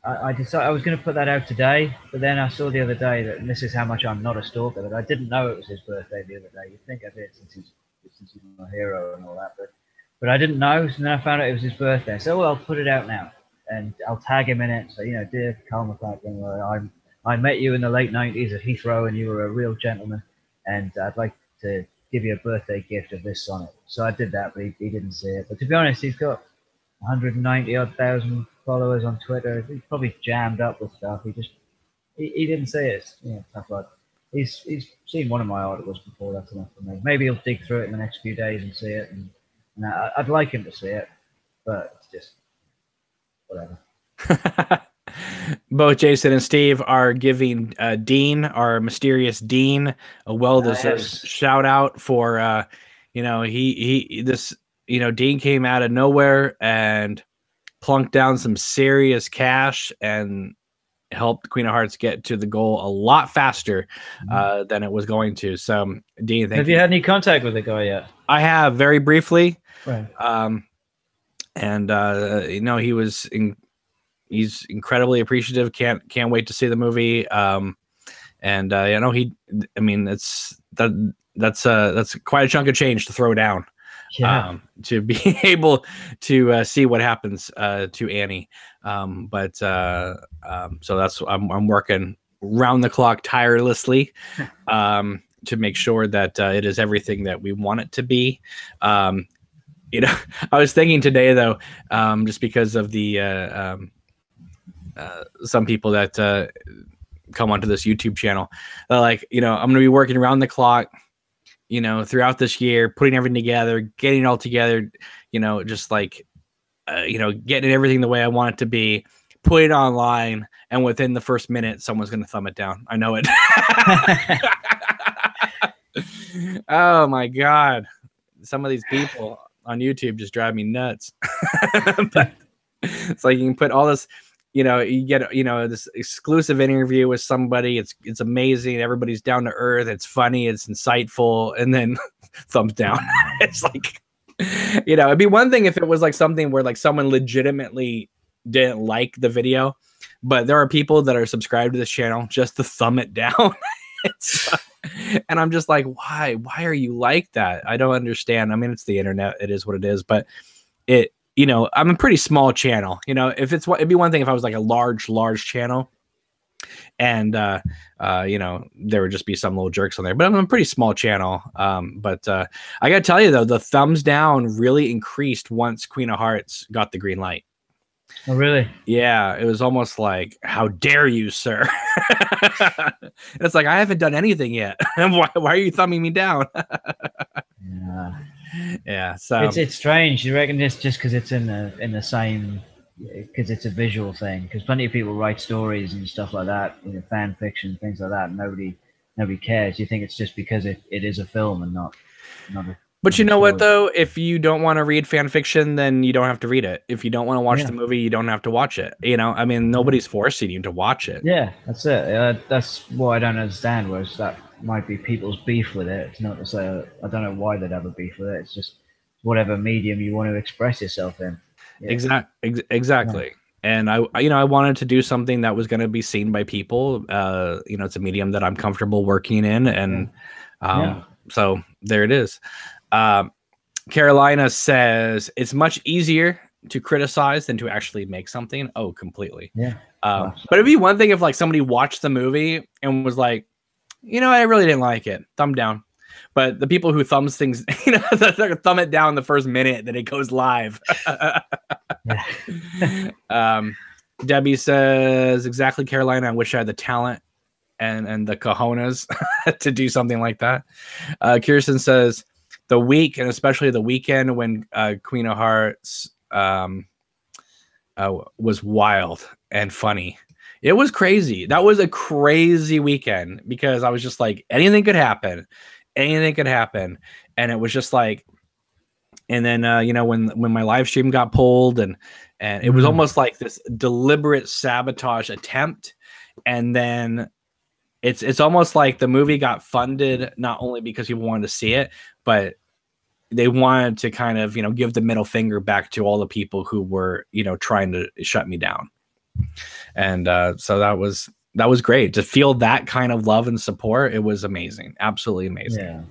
I decided I was going to put that out today, but then I saw the other day that, and this is how much I'm not a stalker, that I didn't know it was his birthday the other day. You'd think I did since he's my hero and all that, but I didn't know. So then I found out it was his birthday. So well, I'll put it out now, and I'll tag him in it. So dear Carl McLachlan, I met you in the late '90s at Heathrow, and you were a real gentleman, and I'd like to give you a birthday gift of this sonnet. So I did that, but he didn't see it. But to be honest, he's got 190 odd thousand followers on Twitter. He's probably jammed up with stuff. He didn't say it. Tough luck. He's seen one of my articles before. That's enough for me. Maybe he'll dig through it in the next few days and see it. And I'd like him to see it, but it's just whatever. Both Jason and Steve are giving Dean, our mysterious Dean, a well-deserved shout out for Dean came out of nowhere and plunked down some serious cash and helped Queen of Hearts get to the goal a lot faster than it was going to. So, Dean, have you had any contact with the guy yet? I have, very briefly. Right. He's incredibly appreciative. Can't wait to see the movie. That's quite a chunk of change to throw down. Yeah. To be able to see what happens to Annie. So that's I'm working round the clock tirelessly to make sure that it is everything that we want it to be. I was thinking today though, just because of the some people that come onto this YouTube channel, I'm going to be working around the clock, throughout this year, putting everything together, getting it all together, just getting everything the way I want it to be, put it online, and within the first minute, someone's going to thumb it down. I know it. Oh my God. Some of these people on YouTube just drive me nuts. But it's like you can put all this, you get, this exclusive interview with somebody. It's amazing. Everybody's down to earth. It's funny. It's insightful. And then thumbs down. It's like, it'd be one thing if it was like something where like someone legitimately didn't like the video, but there are people that are subscribed to this channel just to thumb it down. And I'm just like, why are you like that? I don't understand. I mean, it's the internet. It is what it is, but I'm a pretty small channel. It'd be one thing if I was like a large channel and, there would just be some little jerks on there, but I'm a pretty small channel. But I gotta tell you though, the thumbs down really increased once Queen of Hearts got the green light. Oh, really? Yeah. It was almost like, how dare you, sir? It's like, I haven't done anything yet. why are you thumbing me down? Yeah, so it's strange. You reckon it's just because it's in the same, because it's a visual thing? Because plenty of people write stories and stuff like that, fan fiction, things like that. And nobody cares. You think it's just because it is a film and not a, but you know what though? If you don't want to read fan fiction, then you don't have to read it. If you don't want to watch the movie, you don't have to watch it. I mean, nobody's forcing you to watch it. Yeah, that's it. That's what I don't understand. Whereas that might be people's beef with it. It's not to say I don't know why they'd have a beef with it. It's just whatever medium you want to express yourself in. Yeah. Exactly. Yeah. And I wanted to do something that was going to be seen by people. It's a medium that I'm comfortable working in, and so there it is. Carolina says it's much easier to criticize than to actually make something. Oh, completely. Yeah. But it'd be one thing if like somebody watched the movie and was like, I really didn't like it. Thumb down. But the people who thumbs things, thumb it down the first minute that it goes live. Debbie says, exactly, Carolina. I wish I had the talent and the cojones to do something like that. Kirsten says, the week, and especially the weekend when Queen of Hearts was wild and funny. It was crazy. That was a crazy weekend because I was just like, anything could happen. Anything could happen. And it was just like, and then, when my live stream got pulled and it was almost like this deliberate sabotage attempt. And then it's almost like the movie got funded, not only because people wanted to see it, but they wanted to kind of, give the middle finger back to all the people who were, trying to shut me down. And so that was great to feel that kind of love and support. It was amazing, absolutely amazing.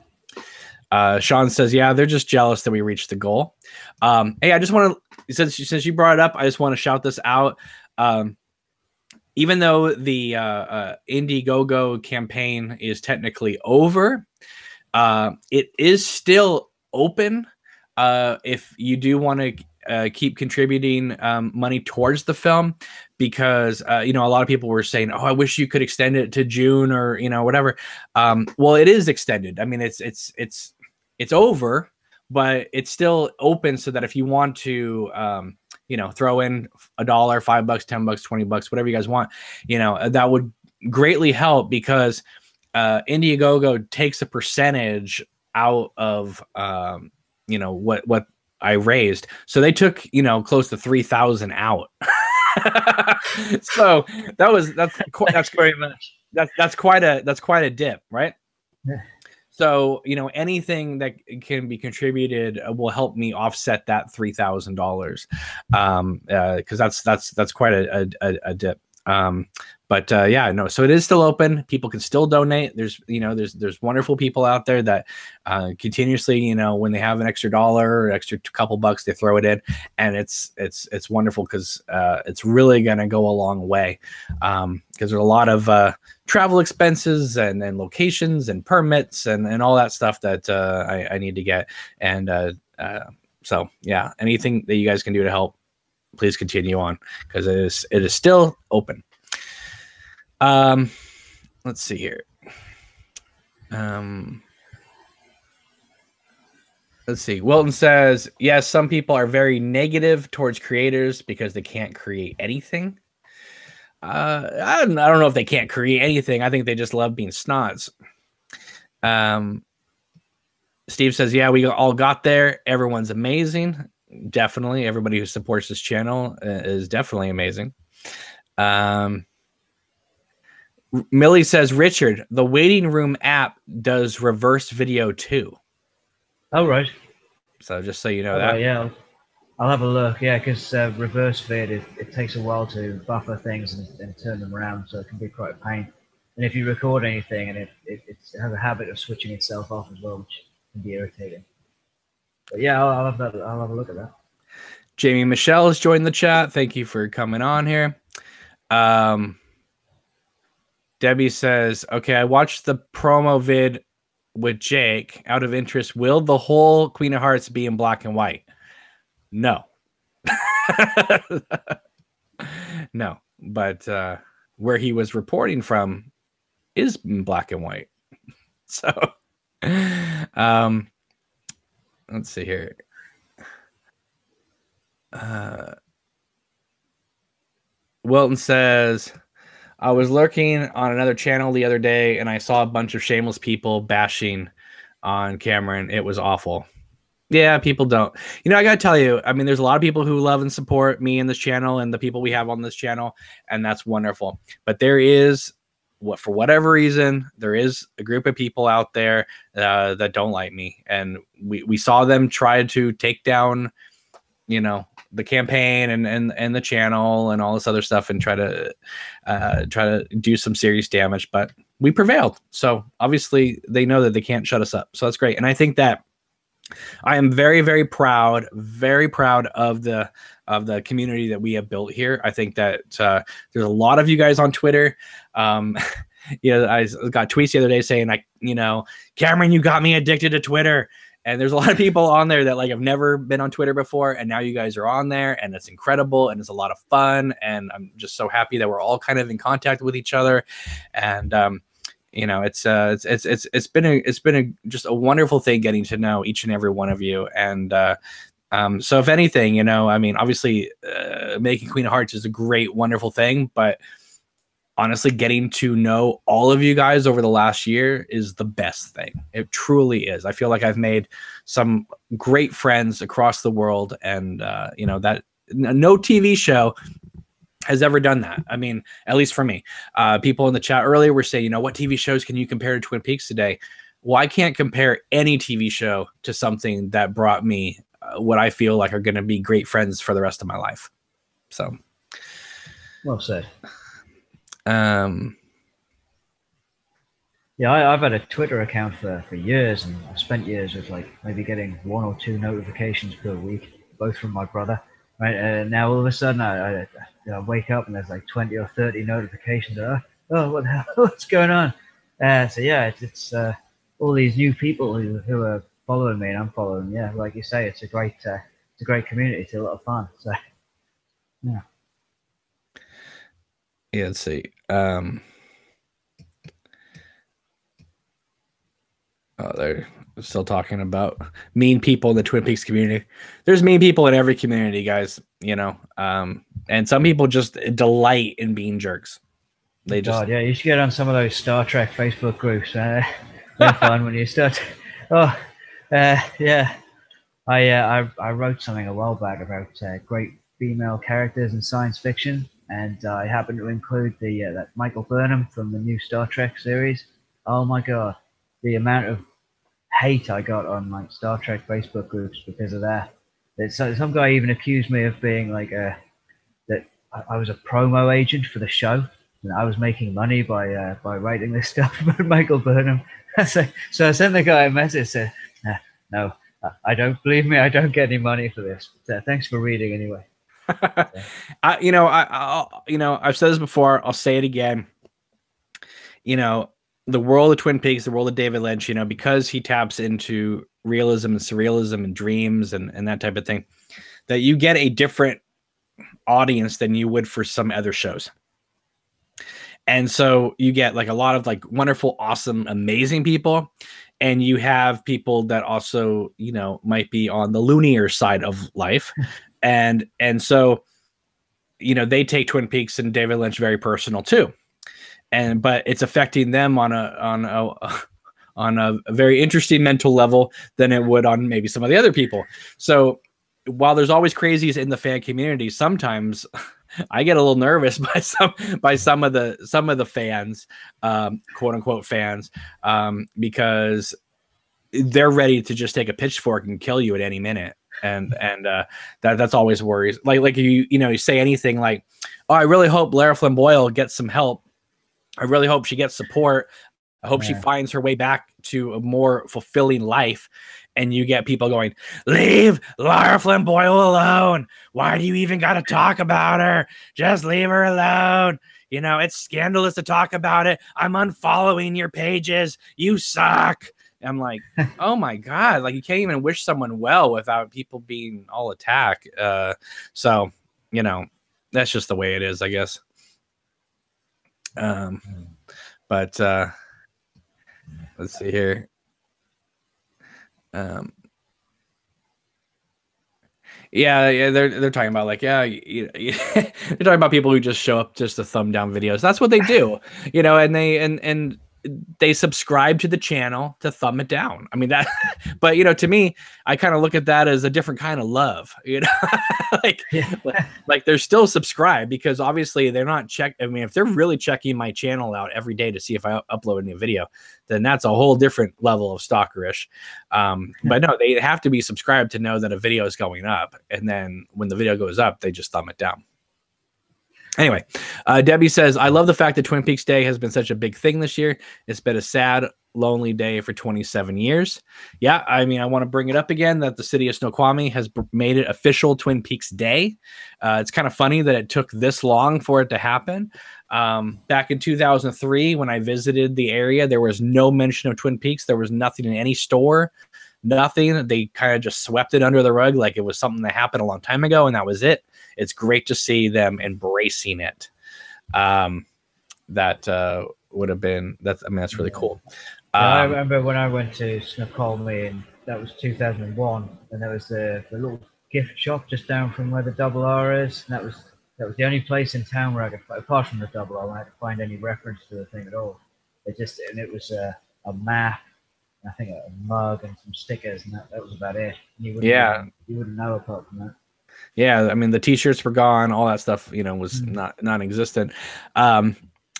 Yeah. Sean says, yeah, they're just jealous that we reached the goal. Hey, I just want to, since you brought it up, I just want to shout this out. Even though the Indiegogo campaign is technically over, it is still open. If you do want to keep contributing money towards the film, because a lot of people were saying, "Oh, I wish you could extend it to June or whatever." Well, it is extended. I mean, it's over, but it's still open so that if you want to throw in $1, $5, $10, $20, whatever you guys want, that would greatly help, because Indiegogo takes a percentage out of what I raised. So they took close to 3,000 out. So that's very much that's quite a dip, right? Yeah. So, anything that can be contributed will help me offset that $3,000, because that's quite a dip. Yeah, no. So it is still open. People can still donate. There's wonderful people out there that continuously, when they have an extra dollar or extra couple bucks, they throw it in, and it's wonderful, because it's really gonna go a long way. Because there's a lot of travel expenses and locations and permits and all that stuff that I need to get. And so yeah, anything that you guys can do to help, please continue on, because it is still open. Let's see here. Let's see. Wilton says, yes, some people are very negative towards creators because they can't create anything. I don't know if they can't create anything. I think they just love being snots. Steve says, yeah, we all got there. Everyone's amazing. Definitely. Everybody who supports this channel is definitely amazing. Millie says, Richard, the waiting room app does reverse video too. Oh, right. So just so you know that. Right, yeah, I'll have a look. Yeah, because reverse vid, it takes a while to buffer things and turn them around, so it can be quite a pain. And if you record anything, and it has a habit of switching itself off as well, which can be irritating. But yeah, I'll have a look at that. Jamie Michelle has joined the chat. Thank you for coming on here. Debbie says, okay, I watched the promo vid with Jake. Out of interest, will the whole Queen of Hearts be in black and white? No. No, but where he was reporting from is in black and white. So let's see here. Wilton says, I was lurking on another channel the other day and I saw a bunch of shameless people bashing on Cameron. It was awful. Yeah, people don't. I got to tell you, I mean, there's a lot of people who love and support me and this channel and the people we have on this channel, and that's wonderful. But there is, for whatever reason, there is a group of people out there that don't like me. And we saw them try to take down, the campaign and the channel and all this other stuff, and try to do some serious damage, but we prevailed. So obviously they know that they can't shut us up. So that's great. And I think that I am very, very proud of the community that we have built here. I think that there's a lot of you guys on Twitter. I got tweets the other day saying, Cameron, you got me addicted to Twitter. And there's a lot of people on there that have never been on Twitter before, and now you guys are on there, and it's incredible, and it's a lot of fun, and I'm just so happy that we're all kind of in contact with each other, and it's been just a wonderful thing getting to know each and every one of you, and so if anything, I mean, obviously, making Queen of Hearts is a great, wonderful thing, but honestly, getting to know all of you guys over the last year is the best thing. It truly is. I feel like I've made some great friends across the world, and that no TV show has ever done that. I mean, at least for me. People in the chat earlier were saying, what TV shows can you compare to Twin Peaks today? Well, I can't compare any TV show to something that brought me what I feel like are going to be great friends for the rest of my life. So Well said. Um, Yeah, I've had a Twitter account for years, and I've spent years with like maybe getting 1 or 2 notifications per week, both from my brother. Right, and now all of a sudden I wake up and there's like 20 or 30 notifications. Oh, what the hell? What's going on? So yeah, it's all these new people who are following me and I'm following. Yeah, like you say, it's a great community. It's a lot of fun. So yeah. Yeah, let's see. Oh, they're still talking about mean people in the Twin Peaks community. There's mean people in every community, guys, you know. And some people just delight in being jerks. They just God, yeah, you should get on some of those Star Trek Facebook groups. They're fun when you start. Oh, yeah. I wrote something a while back about great female characters in science fiction, and I happened to include the that Michael Burnham from the new Star Trek series. Oh my God, the amount of hate I got on like Star Trek Facebook groups because of that. Some guy even accused me of being like that I was a promo agent for the show, and I was making money by writing this stuff about Michael Burnham. So I sent the guy a message saying, "No, I don't believe me. I don't get any money for this. But, thanks for reading anyway." I've said this before. I'll say it again. The world of Twin Peaks, the world of David Lynch, because he taps into realism and surrealism and dreams and that type of thing, that you get a different audience than you would for some other shows. And so you get like a lot of like wonderful, awesome, amazing people. And you have people that also, might be on the loonier side of life. And so, they take Twin Peaks and David Lynch very personal too. But it's affecting them on a very interesting mental level than it would on maybe some of the other people. So while there's always crazies in the fan community, sometimes I get a little nervous by some of the fans, quote unquote fans, because they're ready to just take a pitchfork and kill you at any minute. And that's always worries. Like you say anything like, "Oh, I really hope Lara Flynn Boyle gets some help. I really hope she gets support. I hope she finds her way back to a more fulfilling life." And you get people going, "Leave Lara Flynn Boyle alone. Why do you even got to talk about her? Just leave her alone. It's scandalous to talk about it. I'm unfollowing your pages. You suck." I'm like, oh my God, like you can't even wish someone well without people being all attack. So, that's just the way it is, I guess. But let's see here. Yeah, they're talking about like, they're talking about people who just show up just to thumb down videos. That's what they do, and they subscribe to the channel to thumb it down. I mean that, but to me, I kind of look at that as a different kind of love, like they're still subscribed because obviously they're not I mean, if they're really checking my channel out every day to see if I upload a new video, then that's a whole different level of stalkerish. But no, they have to be subscribed to know that a video is going up. And then when the video goes up, they just thumb it down. Anyway, Debbie says, "I love the fact that Twin Peaks Day has been such a big thing this year. It's been a sad, lonely day for 27 years. Yeah, I mean, I want to bring it up again that the city of Snoqualmie has made it official Twin Peaks Day. It's kind of funny that it took this long for it to happen. Back in 2003, when I visited the area, there was no mention of Twin Peaks. There was nothing in any store. Nothing. They kind of just swept it under the rug like it was something that happened a long time ago, and that was it. It's great to see them embracing it. That would have been that's really cool. I remember when I went to Snoqualmie, and that was 2001, and there was the little gift shop just down from where the Double R is. And that was the only place in town where I could, apart from the Double R, I could find any reference to the thing at all. It was a map, I think a mug and some stickers, and that was about it. You wouldn't know apart from that. Yeah, I mean the T-shirts were gone, all that stuff, was not non-existent.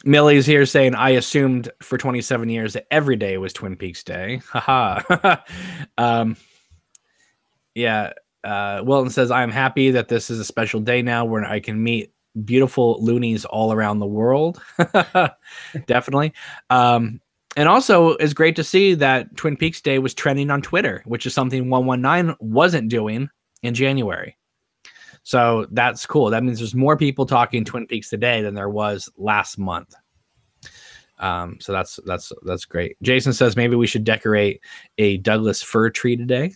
Millie's here saying, "I assumed for 27 years that every day was Twin Peaks Day." Haha. Yeah. Wilton says, "I'm happy that this is a special day now where I can meet beautiful loonies all around the world. Definitely. And also, it's great to see that Twin Peaks Day was trending on Twitter, which is something 119 wasn't doing in January. So that's cool. That means there's more people talking Twin Peaks today than there was last month. So that's great. Jason says maybe we should decorate a Douglas fir tree today.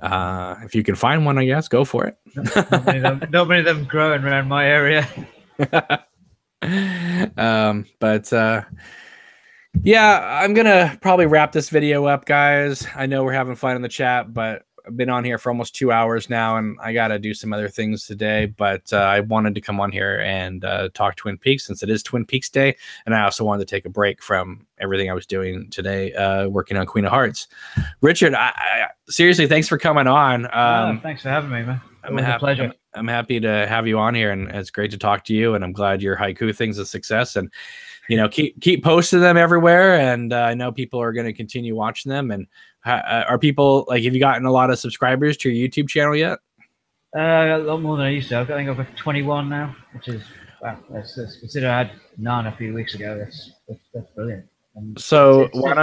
If you can find one, I guess go for it. Not many of them growing around my area. Yeah, I'm gonna probably wrap this video up, guys. I know we're having fun in the chat, but I've been on here for almost 2 hours now, and I gotta do some other things today. But I wanted to come on here and talk Twin Peaks since it is Twin Peaks Day, and I also wanted to take a break from everything I was doing today, working on Queen of Hearts. Richard, I seriously, thanks for coming on. Thanks for having me, man. It was a pleasure. I'm happy to have you on here, and it's great to talk to you. And I'm glad your haiku thing's a success. And keep posting them everywhere. And I know people are going to continue watching them. And are people like, have you gotten a lot of subscribers to your YouTube channel yet? A lot more than I used to. I think I've got 21 now, which is wow. That's consider I had none a few weeks ago. That's brilliant. So why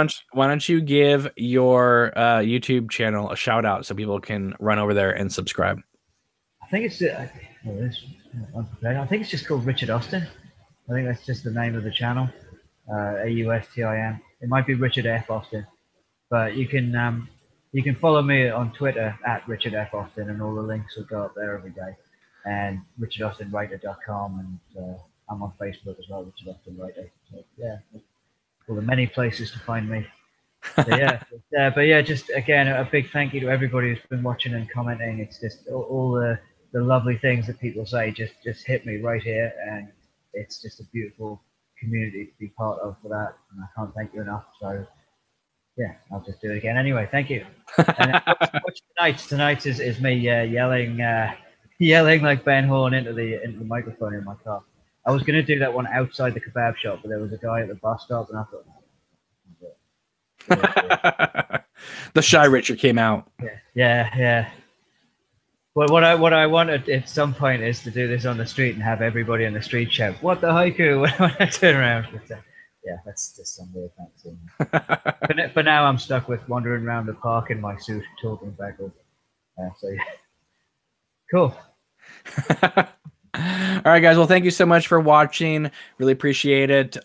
don't you give your YouTube channel a shout out so people can run over there and subscribe? I think it's just called Richard Austin. I think that's just the name of the channel. AUSTIN. It might be Richard F. Austin, but you can follow me on Twitter at Richard F. Austin, and all the links will go up there every day. And RichardAustinWriter.com, and I'm on Facebook as well, Richard Austin Writer. So yeah, all the many places to find me. So, yeah, just again a big thank you to everybody who's been watching and commenting. It's just all the lovely things that people say just hit me right here, and it's just a beautiful community to be part of for that, and I can't thank you enough. So yeah, I'll just do it again anyway. Thank you. And watch tonight is me yelling like Ben Horn into the microphone in my car. I was going to do that one outside the kebab shop, but there was a guy at the bus stop, and I thought the shy Richard came out. Yeah. Well, what I wanted at some point is to do this on the street and have everybody on the street shout, "What the haiku?" when I turn around. But, yeah, that's just some weird fancy. For now, I'm stuck with wandering around the park in my suit, talking backwards. So yeah, cool. All right, guys. Well, thank you so much for watching. Really appreciate it.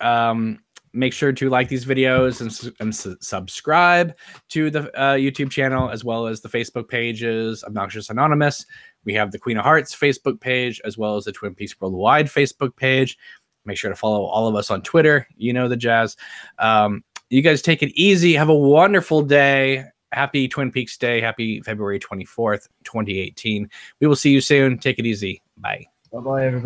Make sure to like these videos and subscribe to the YouTube channel, as well as the Facebook pages, Obnoxious Anonymous. We have the Queen of Hearts Facebook page, as well as the Twin Peaks Worldwide Facebook page. Make sure to follow all of us on Twitter. You know the jazz. You guys take it easy. Have a wonderful day. Happy Twin Peaks Day. Happy February 24th, 2018. We will see you soon. Take it easy. Bye. Bye-bye, everybody.